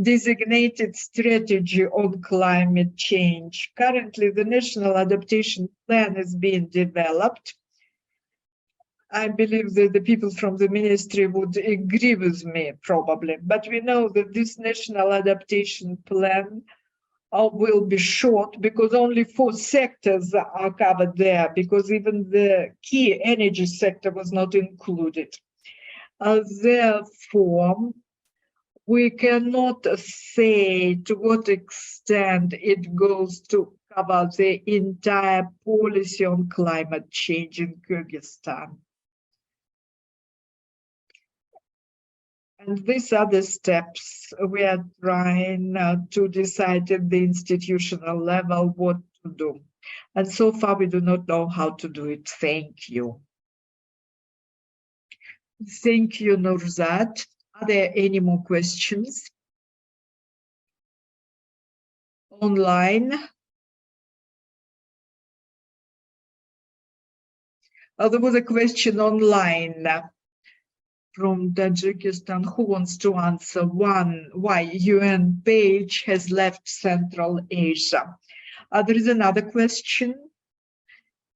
designated strategy on climate change. Currently, the National Adaptation Plan is being developed. I believe that the people from the ministry would agree with me, probably. But we know that this National Adaptation Plan will be short because only 4 sectors are covered there, because even the key energy sector was not included. Therefore, we cannot say to what extent it goes to cover the entire policy on climate change in Kyrgyzstan. And these are the steps we are trying to decide at the institutional level what to do. And so far, we do not know how to do it. Thank you. Thank you, Nurzat. Are there any more questions? Online? There was a question online from Tajikistan. Who wants to answer? One, why UN page has left Central Asia? There is another question.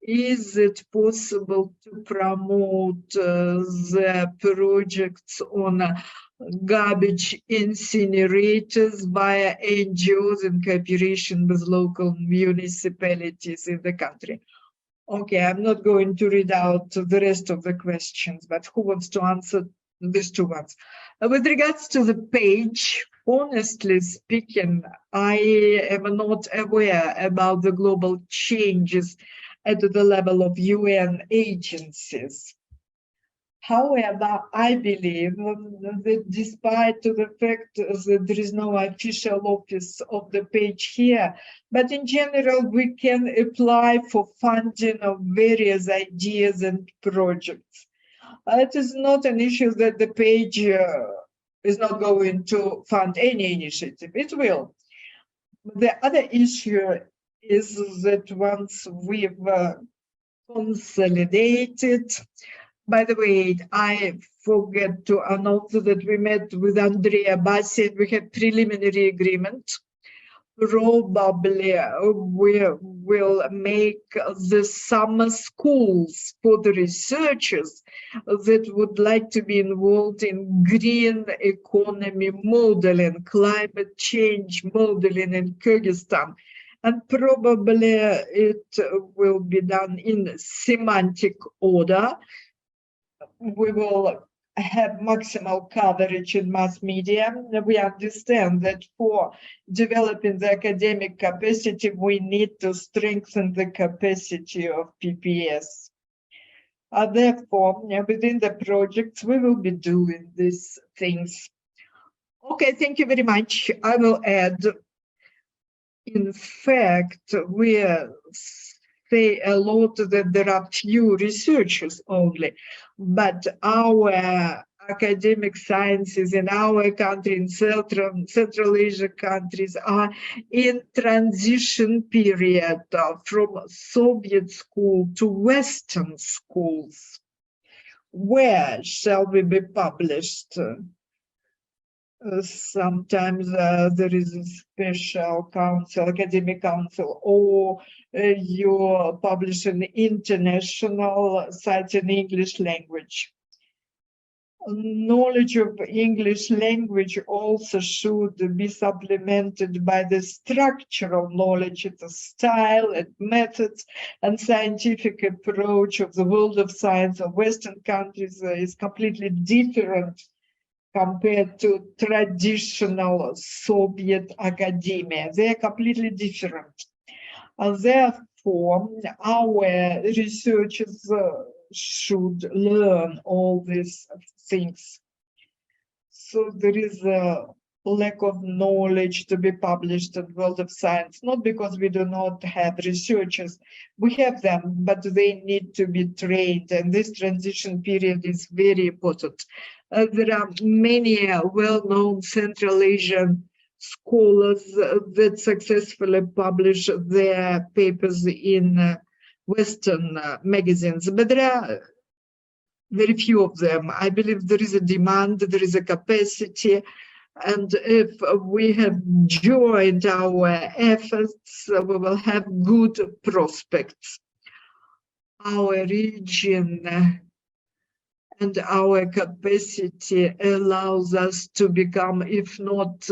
Is it possible to promote the projects on garbage incinerators via NGOs in cooperation with local municipalities in the country? Okay, I'm not going to read out the rest of the questions, but who wants to answer these 2 ones? With regards to the page, honestly speaking, I am not aware about the global changes at the level of UN agencies. However, I believe that despite the fact that there is no official office of the page here, but in general, we can apply for funding of various ideas and projects. It is not an issue that the page is not going to fund any initiative. It will. The other issue is that once we've consolidated. By the way, I forget to announce that we met with Andrea Bassi and we had preliminary agreement. Probably we will make the summer schools for the researchers that would like to be involved in green economy modeling, climate change modeling in Kyrgyzstan. And probably it will be done in semantic order. We will have maximal coverage in mass media. We understand that for developing the academic capacity, we need to strengthen the capacity of PPS. Therefore, within the projects, we will be doing these things. Okay, thank you very much. I will add, in fact, we say a lot that there are few researchers only, but our academic sciences in our country, in Central Asia countries, are in transition period from Soviet school to Western schools. Where shall we be published? Sometimes there is a special council, academic council, or you publish an international site in English language. Knowledge of English language also should be supplemented by the structural knowledge, the style and methods and scientific approach of the world of science of Western countries is completely different compared to traditional Soviet academia. They are completely different. Therefore, our researchers should learn all these things. So there is a lack of knowledge to be published in the world of science, not because we do not have researchers. We have them, but they need to be trained, and this transition period is very important. There are many well-known Central Asian scholars that successfully publish their papers in Western magazines, but there are very few of them. I believe there is a demand, there is a capacity, and if we have joined our efforts, we will have good prospects. Our region and our capacity allows us to become, if not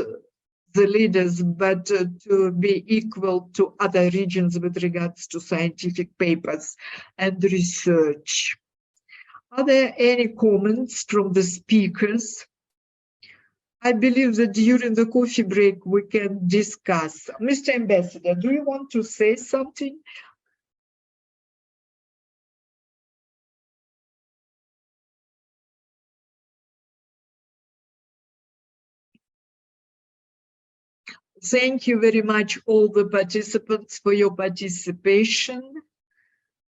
the leaders, but to be equal to other regions with regards to scientific papers and research. Are there any comments from the speakers? I believe that during the coffee break we can discuss. Mr. Ambassador, do you want to say something? Thank you very much, all the participants, for your participation.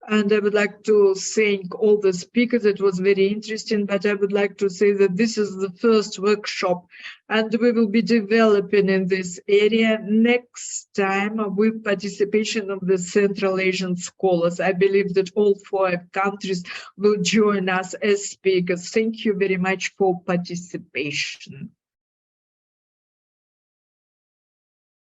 And I would like to thank all the speakers. It was very interesting, but I would like to say that this is the first workshop and we will be developing in this area next time with participation of the Central Asian scholars. I believe that all 4 countries will join us as speakers. Thank you very much for participation.